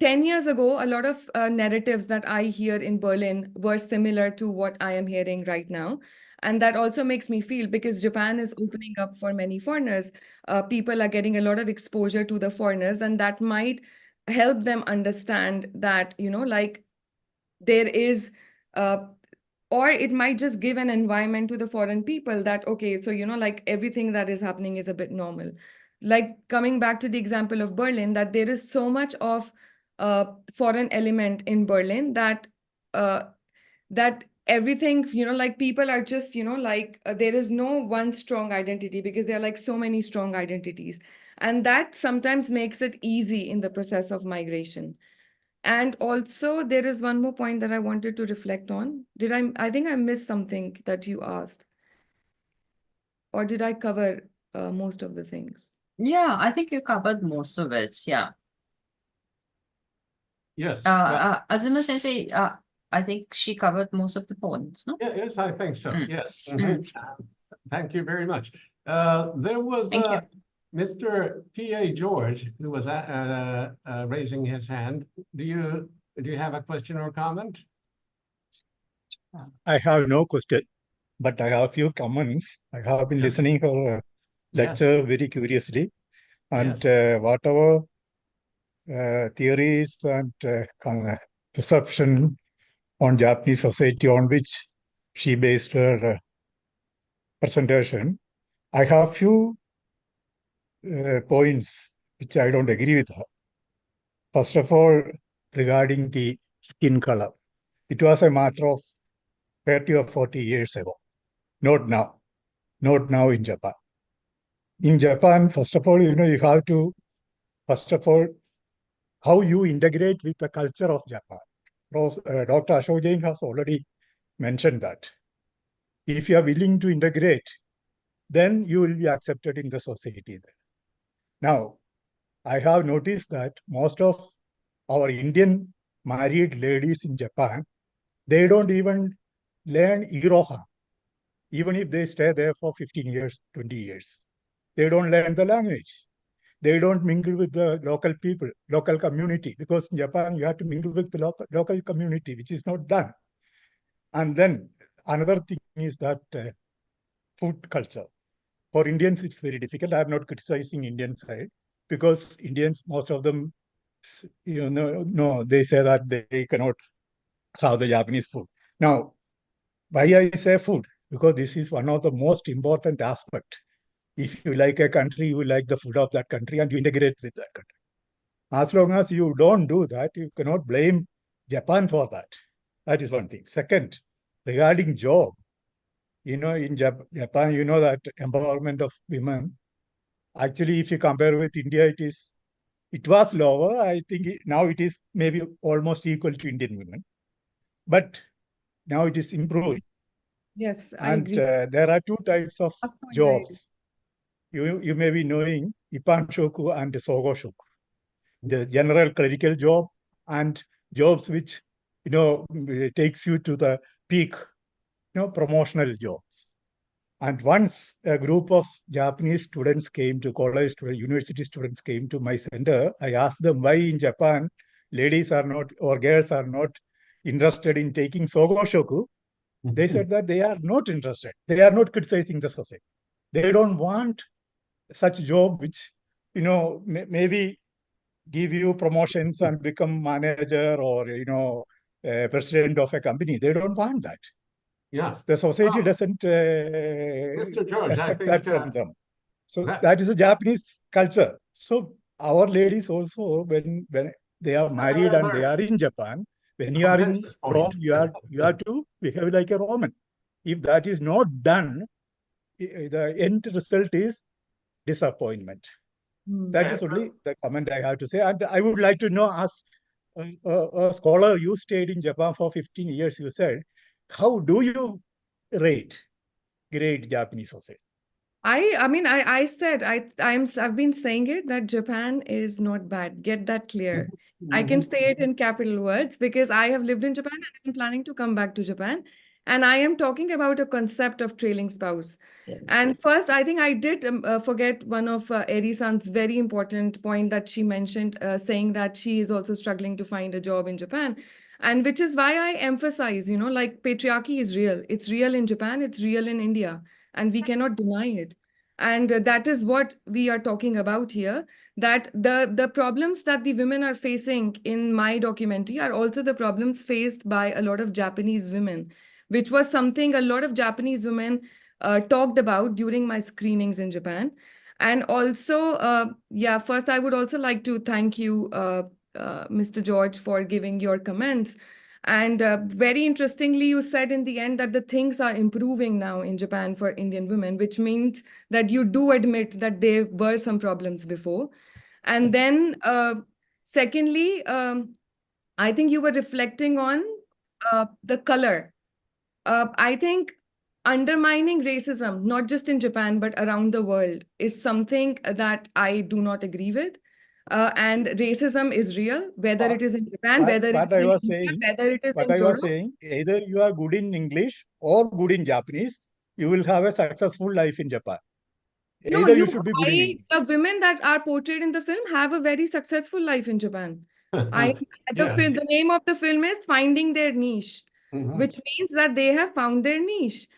10 years ago, a lot of narratives that I hear in Berlin were similar to what I am hearing right now. And that also makes me feel, because Japan is opening up for many foreigners, people are getting a lot of exposure to the foreigners, and that might help them understand that, like there is, or it might just give an environment to the foreign people that, okay, so, like everything that is happening is a bit normal. Like coming back to the example of Berlin, that there is so much of foreign element in Berlin that that everything, like people are just, like there is no one strong identity, because there are like so many strong identities. And that sometimes makes it easy in the process of migration. And also there is one more point that I wanted to reflect on. I think I missed something that you asked. Or did I cover most of the things? Yeah, I think you covered most of it. Yeah. Yes. Azuma Sensei, I think she covered most of the points, no? Yes, I think so. Yes. Thank you very much. There was Thank you. Mr. P.A. George who was raising his hand. Do you have a question or comment? I have no question, but I have a few comments. I have been listening to her lecture very curiously, and whatever theories and perception on Japanese society on which she based her presentation, I have few points which I don't agree with her. First of all, regarding the skin color, it was a matter of 30 or 40 years ago, not now in Japan. In Japan, first of all, you have to, how you integrate with the culture of Japan. Dr. Ashok Jain has already mentioned that. If you are willing to integrate, then you will be accepted in the society there. Now, I have noticed that most of our Indian married ladies in Japan, they don't even learn Iroha, even if they stay there for 15 years, 20 years. They don't learn the language. They don't mingle with the local people, local community, because in Japan, you have to mingle with the local community, which is not done. And then another thing is that food culture. For Indians, it's very difficult. I'm not criticizing Indian side, because Indians, most of them, they say that they cannot have the Japanese food. Now, why I say food? Because this is one of the most important aspects. If you like a country, you like the food of that country and you integrate with that country. As long as you don't do that, you cannot blame Japan for that. That is one thing. Second, regarding job, in Japan, that empowerment of women, actually, if you compare with India, it was lower. I think now it is maybe almost equal to Indian women. But now it is improving. Yes, I And agree. there are two types of Also enjoy it. jobs. You may be knowing Ippan Shoku and Sogo Shoku. The general clerical job and jobs which, takes you to the peak, promotional jobs. And once a group of Japanese students came to university students came to my center, I asked them why in Japan ladies are not or girls are not interested in taking Sogo Shoku. They said that they are not interested. They are not criticizing the society. They don't want such job which, maybe give you promotions and become manager or, president of a company. They don't want that. Yes. The society Well, doesn't Mr. George, I expect think that from them. So that- that is a Japanese culture. So our ladies also, when they are married and they are in Japan, when you are in Momentous point. Rome, you have to behave like a Roman. If that is not done, the end result is disappointment. That is only the comment I have to say. And I would like to know, as a scholar, you stayed in Japan for 15 years, you said, how do you rate great Japanese society? I've been saying it that Japan is not bad. Get that clear. I can say it in capital words because I have lived in Japan and I'm planning to come back to Japan. And I am talking about a concept of trailing spouse. Yeah. And first, I think I did forget one of Eri-san's very important point that she mentioned, saying that she is also struggling to find a job in Japan. And which is why I emphasize, like patriarchy is real. It's real in Japan, it's real in India, and we cannot deny it. And that is what we are talking about here, that the problems that the women are facing in my documentary are also the problems faced by a lot of Japanese women, which was something a lot of Japanese women talked about during my screenings in Japan. And also, first I would also like to thank you, Mr. George, for giving your comments. And very interestingly, you said in the end that the things are improving now in Japan for Indian women, which means that you do admit that there were some problems before. And then secondly, I think you were reflecting on the color. I think undermining racism, not just in Japan, but around the world, is something that I do not agree with. And racism is real, whether it is in Japan, whether it is in India, whether it is in I was Europe. saying, either you are good in English or good in Japanese, you will have a successful life in Japan. No, Either you should be good in English. the women that are portrayed in the film have a very successful life in Japan. The name of the film is Finding Their Niche, which means that they have found their niche.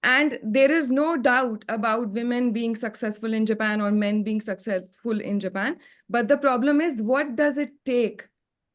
And there is no doubt about women being successful in Japan or men being successful in Japan. But the problem is, what does it take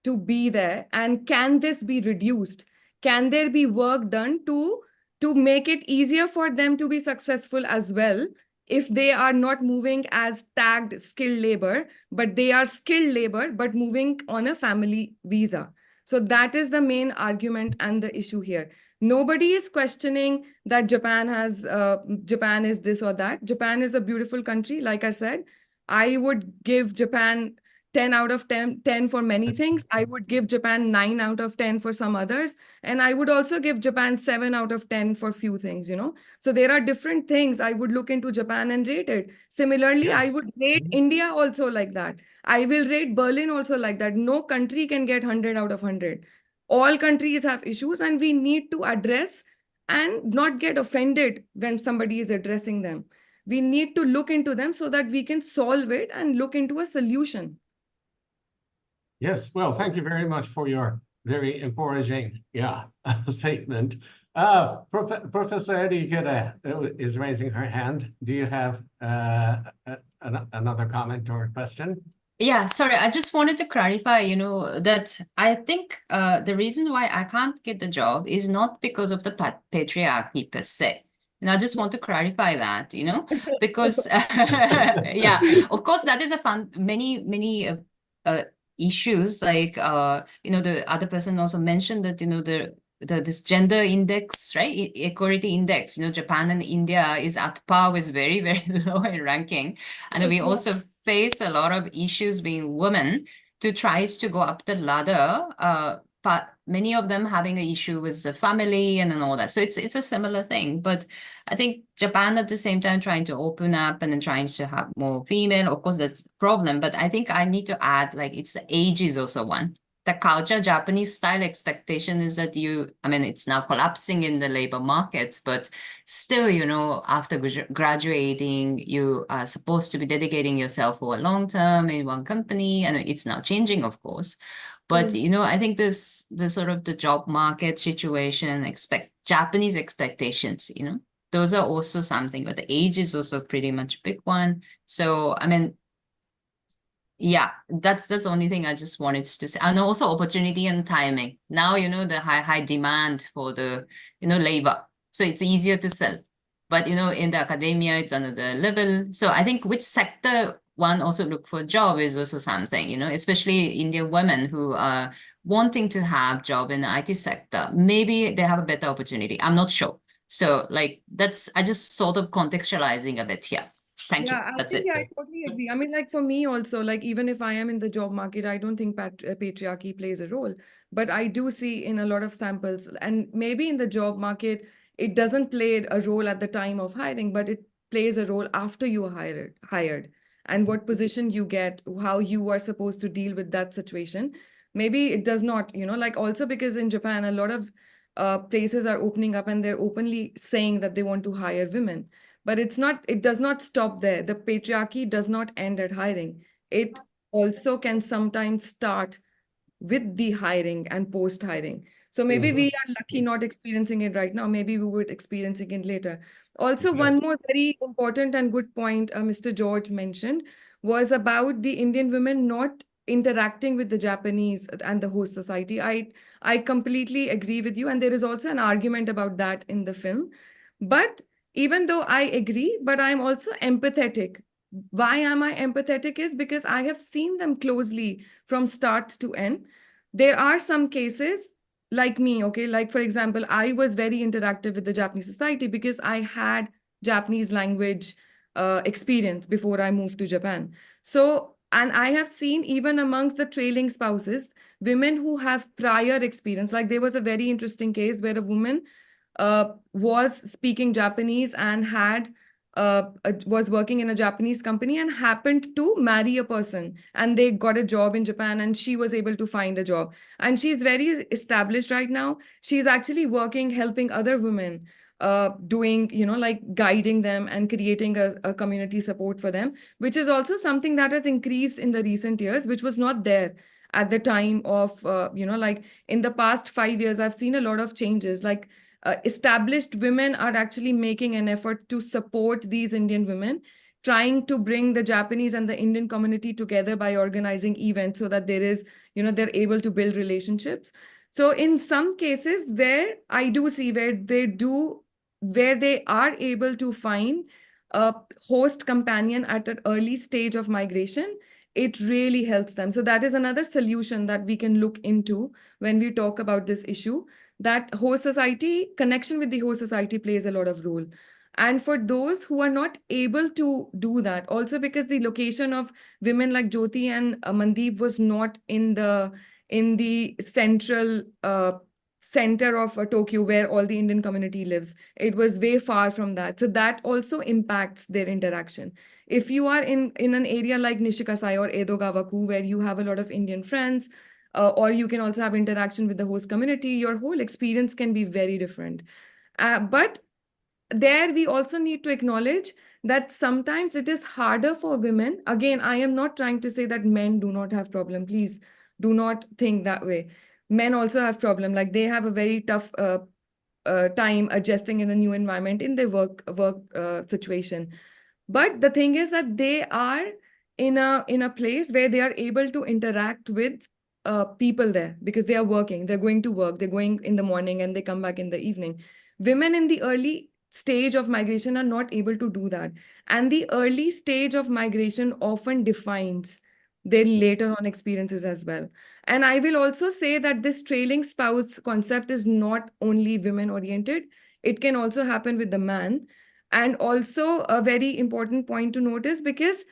to be there? And can this be reduced? Can there be work done to make it easier for them to be successful as well, if they are not moving as tagged skilled labor, but they are skilled labor, but moving on a family visa? So that is the main argument and the issue here. Nobody is questioning that Japan is this or that. Japan is a beautiful country. Like I said, I would give Japan 10 out of 10 for many things. I would give Japan 9 out of 10 for some others. And I would also give Japan 7 out of 10 for few things, you know. So there are different things I would look into Japan and rate it. Similarly, I Yes. would rate India also like that. I will rate Berlin also like that. No country can get 100 out of 100. All countries have issues, and we need to address and not get offended when somebody is addressing them. We need to look into them so that we can solve it and look into a solution. Yes, well, thank you very much for your very encouraging, statement. Professor Eddie Gede is raising her hand. Do you have another comment or question? Yeah, sorry, I just wanted to clarify, you know, that I think the reason why I can't get the job is not because of the patriarchy per se. And I just want to clarify that, you know, because yeah, of course, that is many issues, like you know, the other person also mentioned that, you know, this gender index, right? Equality index, you know, Japan and India is at par with very, very low in ranking. And we also face a lot of issues being women to tries to go up the ladder, but many of them having an issue with the family and all that. So it's a similar thing. But I think Japan at the same time trying to open up and then trying to have more female, of course, that's a problem. But I think I need to add, like, it's the age is also one. The culture, Japanese style expectation is that I mean, it's now collapsing in the labor market, but still, you know, after graduating, you are supposed to be dedicating yourself for a long term in one company, and it's now changing, of course. But, you know, I think the sort of the job market situation, Japanese expectations, you know, those are also something, but the age is also pretty much a big one. So, I mean, yeah, that's the only thing I just wanted to say. And also opportunity and timing. Now, you know, the high demand for the, you know, labor. So it's easier to sell. But, you know, in the academia, it's another level. So I think which sector one also look for a job is also something, you know, especially Indian women who are wanting to have job in the IT sector. Maybe they have a better opportunity. I'm not sure. So like I just sort of contextualizing a bit here. Thank you. That's it. I totally agree. I mean, like for me also, like even if I am in the job market, I don't think patriarchy plays a role. But I do see in a lot of samples, and maybe in the job market, it doesn't play a role at the time of hiring, but it plays a role after you are hired, and what position you get, how you are supposed to deal with that situation. Maybe it does not, you know, like also because in Japan, a lot of places are opening up and they're openly saying that they want to hire women. But it does not stop there. The patriarchy does not end at hiring. It also can sometimes start with the hiring and post-hiring. So maybe we are lucky not experiencing it right now. Maybe we would experiencing it later. Also, one more very important and good point Mr. George mentioned was about the Indian women not interacting with the Japanese and the host society. I completely agree with you. And there is also an argument about that in the film. But even though I agree, but I'm also empathetic. Why am I empathetic is because I have seen them closely from start to end. There are some cases like me, okay? Like, for example, I was very interactive with the Japanese society because I had Japanese language experience before I moved to Japan. So, and I have seen even amongst the trailing spouses, women who have prior experience. Like there was a very interesting case where a woman was speaking Japanese and was working in a Japanese company and happened to marry a person, and they got a job in Japan and she was able to find a job. And she's very established right now. She's actually working, helping other women, doing, you know, like guiding them and creating a community support for them, which is also something that has increased in the recent years, which was not there at the time of, you know, like in the past 5 years, I've seen a lot of changes. Like established women are actually making an effort to support these Indian women, trying to bring the Japanese and the Indian community together by organizing events so that there is, you know, they're able to build relationships. So in some cases where I do see where they are able to find a host companion at an early stage of migration, it really helps them. So that is another solution that we can look into when we talk about this issue, that host society, connection with the host society plays a lot of role. And for those who are not able to do that, also because the location of women like Jyoti and Mandeep was not in the central center of Tokyo where all the Indian community lives. It was way far from that. So that also impacts their interaction. If you are in an area like Nishikasai or Edogawaku, where you have a lot of Indian friends, or you can also have interaction with the host community, your whole experience can be very different. But there we also need to acknowledge that sometimes it is harder for women. Again, I am not trying to say that men do not have problem. Please do not think that way. Men also have problem. Like they have a very tough time adjusting in a new environment in their work situation. But the thing is that they are in a place where they are able to interact with people there because they are working. They're going to work. They're going in the morning and they come back in the evening. Women in the early stage of migration are not able to do that. And the early stage of migration often defines their later on experiences as well. And I will also say that this trailing spouse concept is not only women oriented. It can also happen with the man. And also a very important point to notice, because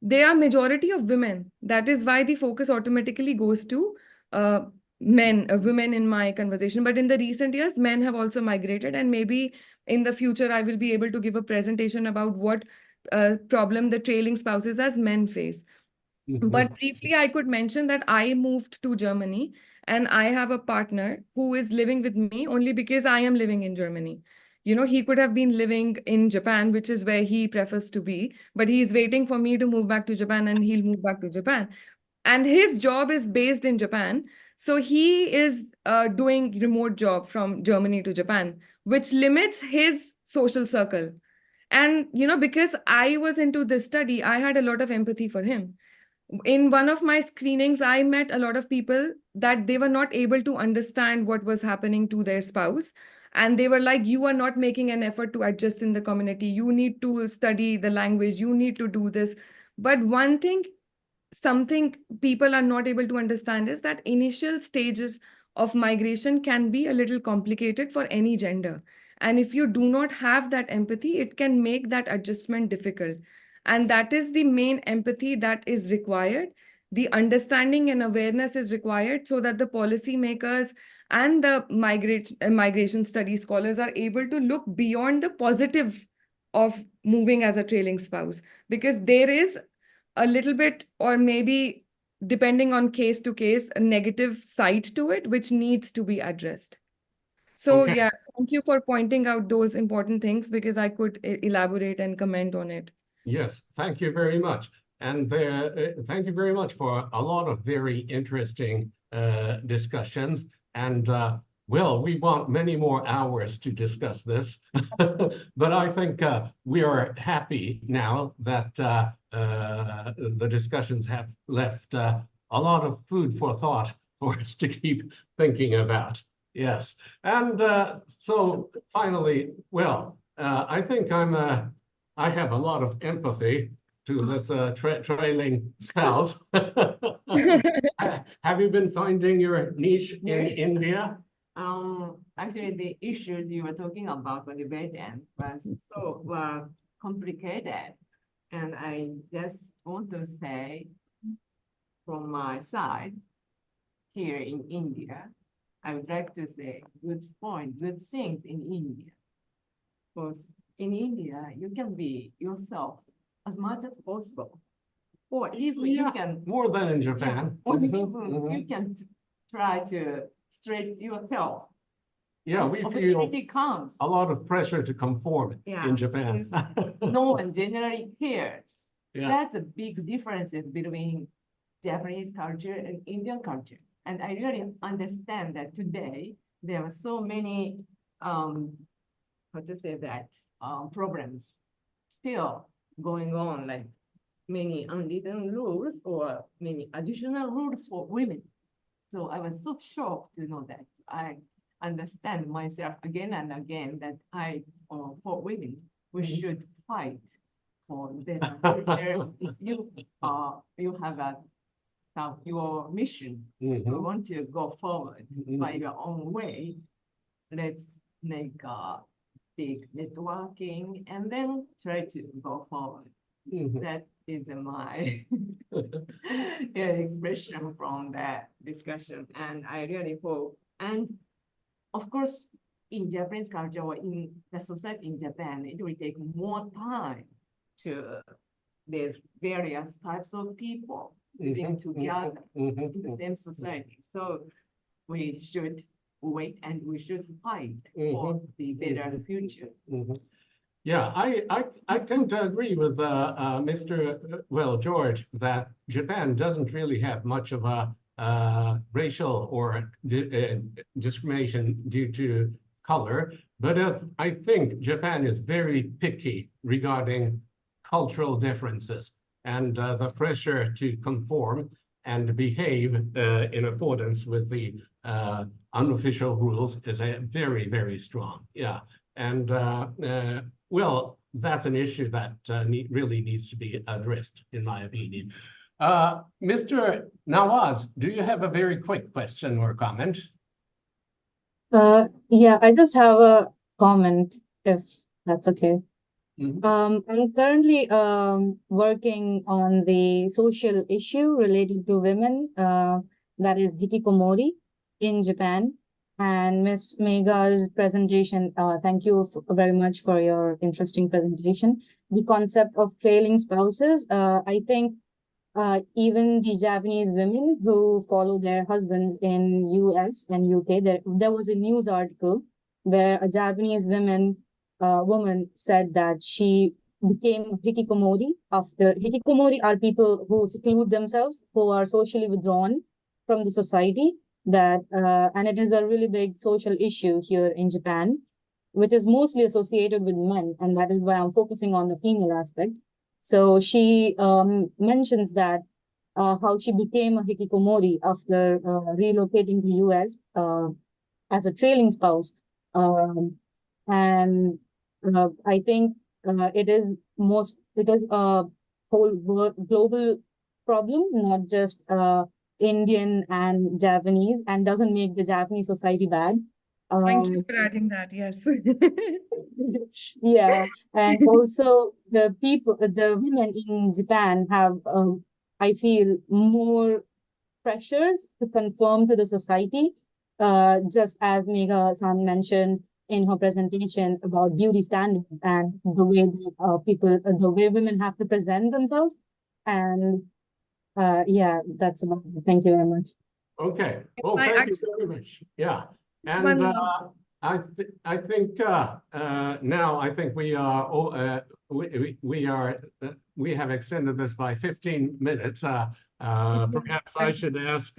they are majority of women. That is why the focus automatically goes to women in my conversation. But in the recent years, men have also migrated, and maybe in the future, I will be able to give a presentation about what problem the trailing spouses as men face. But briefly, I could mention that I moved to Germany and I have a partner who is living with me only because I am living in Germany. You know, he could have been living in Japan, which is where he prefers to be, but he's waiting for me to move back to Japan and he'll move back to Japan. And his job is based in Japan. So he is doing remote job from Germany to Japan, which limits his social circle. And, you know, because I was into this study, I had a lot of empathy for him. In one of my screenings, I met a lot of people that they were not able to understand what was happening to their spouse. And they were like, you are not making an effort to adjust in the community. You need to study the language. You need to do this. But one thing, something people are not able to understand is that initial stages of migration can be a little complicated for any gender. And if you do not have that empathy, it can make that adjustment difficult. And that is the main empathy that is required. The understanding and awareness is required so that the policymakers and the migration study scholars are able to look beyond the positive of moving as a trailing spouse, because there is a little bit, or maybe depending on case to case, a negative side to it, which needs to be addressed. So Okay. yeah, thank you for pointing out those important things, because I could elaborate and comment on it. Yes, thank you very much. And thank you very much for a lot of very interesting discussions. And well, we want many more hours to discuss this, but I think we are happy now that the discussions have left a lot of food for thought for us to keep thinking about. Yes, and so finally, well, I think I have a lot of empathy to this trailing spouse. Have you been finding your niche in India? Actually, the issues you were talking about for the veterans was so complicated. And I just want to say, from my side, here in India, I would like to say good things in India. Because in India, you can be yourself as much as possible. Or even you can more than in Japan. or even you can try to straighten yourself. Yeah, we feel Opportunity comes. a lot of pressure to conform in Japan. No one generally cares. Yeah. That's a big differences between Japanese culture and Indian culture. And I really understand that today there are so many problems still going on, like many unwritten rules or many additional rules for women. So I was so shocked to know that. I understand myself again and again that for women, we should fight for better future. If you have your mission, you want to go forward by your own way, let's make big networking, and then try to go forward. Mhm. That is my expression from that discussion, and I really hope. And of course, in Japanese culture or in the society in Japan, it will take more time to the various types of people living Mhm, together mhm, in the mhm, same society. So we should wait and we should fight for mhm, the better mhm. future. mhm. Yeah, I tend to agree with George, that Japan doesn't really have much of a racial or discrimination due to color, but I think Japan is very picky regarding cultural differences and the pressure to conform and behave in accordance with the unofficial rules is very, very strong. Yeah, and well, that's an issue that really needs to be addressed, in my opinion. Mr. Nawaz, do you have a very quick question or comment? Yeah, I just have a comment, if that's okay. Mhm. I'm currently working on the social issue related to women, that is hikikomori in Japan. And Miss Megha's presentation, thank you very much for your interesting presentation. The concept of trailing spouses, I think even the Japanese women who follow their husbands in US and UK, there was a news article where a Japanese woman said that she became hikikomori after. Hikikomori are people who seclude themselves, who are socially withdrawn from the society. And it is a really big social issue here in Japan, which is mostly associated with men, and that is why I'm focusing on the female aspect. So she mentions that how she became a hikikomori after relocating to US as a trailing spouse. And I think it is a global problem, not just Indian and Japanese, and doesn't make the Japanese society bad. Thank you for adding that. Yes. Yeah, and also the women in Japan have, I feel, more pressures to conform to the society, just as Megha-san mentioned in her presentation about beauty standards and the way the way women have to present themselves. And yeah, that's about it. Thank you very much. Okay. Well, I thank you actually- very much. Yeah. And One last- I think now I think we are we have extended this by 15 minutes. Perhaps I should ask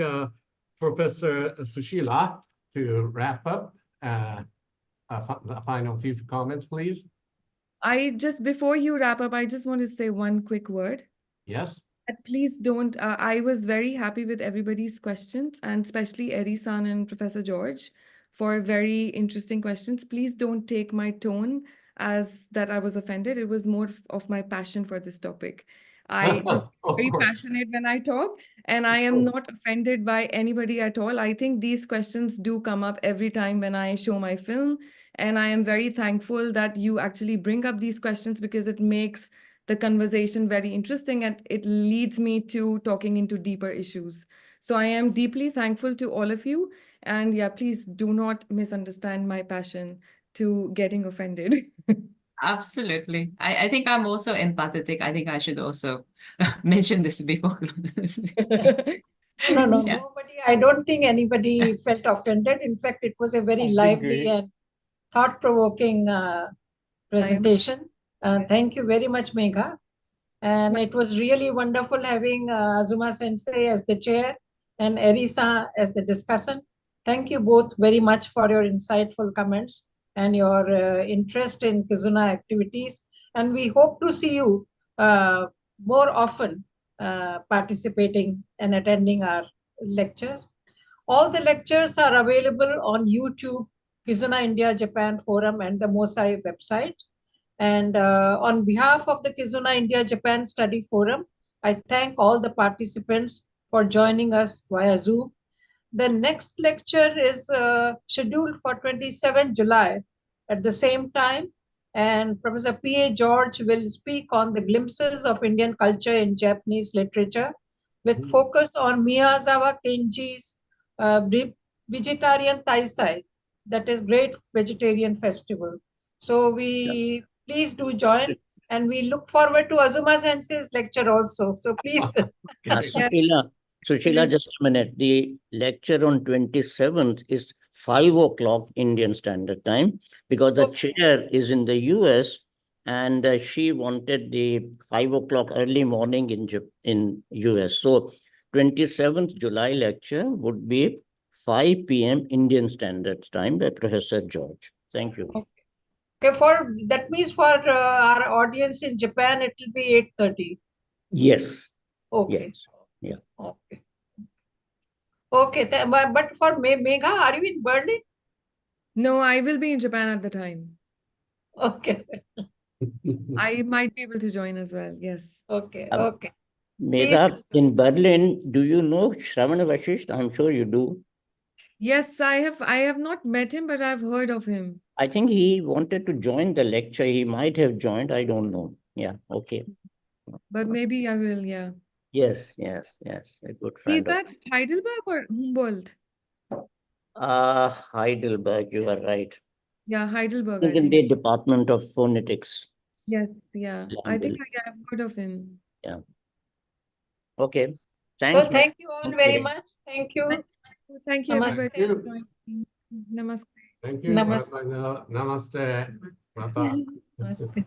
Professor Sushila to wrap up. A final few comments, please. Before you wrap up, I just want to say one quick word. Yes. Please don't. I was very happy with everybody's questions, and especially Eri-san and Professor George for very interesting questions. Please don't take my tone as that I was offended. It was more of my passion for this topic. I just very passionate when I talk, and I am not offended by anybody at all. I think these questions do come up every time when I show my film, and I am very thankful that you actually bring up these questions because it makes the conversation very interesting and it leads me to talking into deeper issues. So I am deeply thankful to all of you. And yeah, please do not misunderstand my passion to getting offended. Absolutely. I think I'm also empathetic. I think I should also mention this before. No, Yeah. nobody. I don't think anybody felt offended. In fact, it was a very lively and thought-provoking presentation. Thank you very much, Megha. And it was really wonderful having Azuma Sensei as the chair and Erisa as the discussant. Thank you both very much for your insightful comments and your interest in Kizuna activities. And we hope to see you more often participating and attending our lectures. All the lectures are available on YouTube, Kizuna India Japan Forum and the MOSAI website. And on behalf of the Kizuna India Japan Study Forum, I thank all the participants for joining us via Zoom. The next lecture is scheduled for 27 July at the same time. And Professor P.A. George will speak on the glimpses of Indian culture in Japanese literature, with focus on Miyazawa Kenji's Vegetarian Taisai, that is Great Vegetarian Festival. So we please do join, and we look forward to Azuma Sensei's lecture also. So please. Sushila, just a minute. The lecture on 27th is 5 o'clock Indian Standard Time, because the chair is in the US, and she wanted the 5 o'clock early morning in US. So 27th July lecture would be 5 p.m. Indian Standard Time by Professor George. Thank you. Okay, that means for our audience in Japan, it will be 8:30. Yes. Okay. Yes. Yeah. Okay. Okay. But for Megha, are you in Berlin? No, I will be in Japan at the time. Okay. I might be able to join as well. Yes. Okay. Okay. Megha, in Berlin, do you know Shravana Vashisht? I'm sure you do. Yes, I have not met him, but I've heard of him. I think he wanted to join the lecture. He might have joined. I don't know. Yeah. Okay. But maybe I will. Yeah. Yes. A good friend. Is that Heidelberg or Humboldt? Heidelberg. You are right. Yeah, Heidelberg. I think in the Department of Phonetics. Yes. Yeah. I think I've heard of him. Yeah. Okay. Thanks. So thank you all very much. Thank you. Thank you, Namaste. everybody. Namaste. Thank you. Namaste. Namaste. Namaste. Namaste.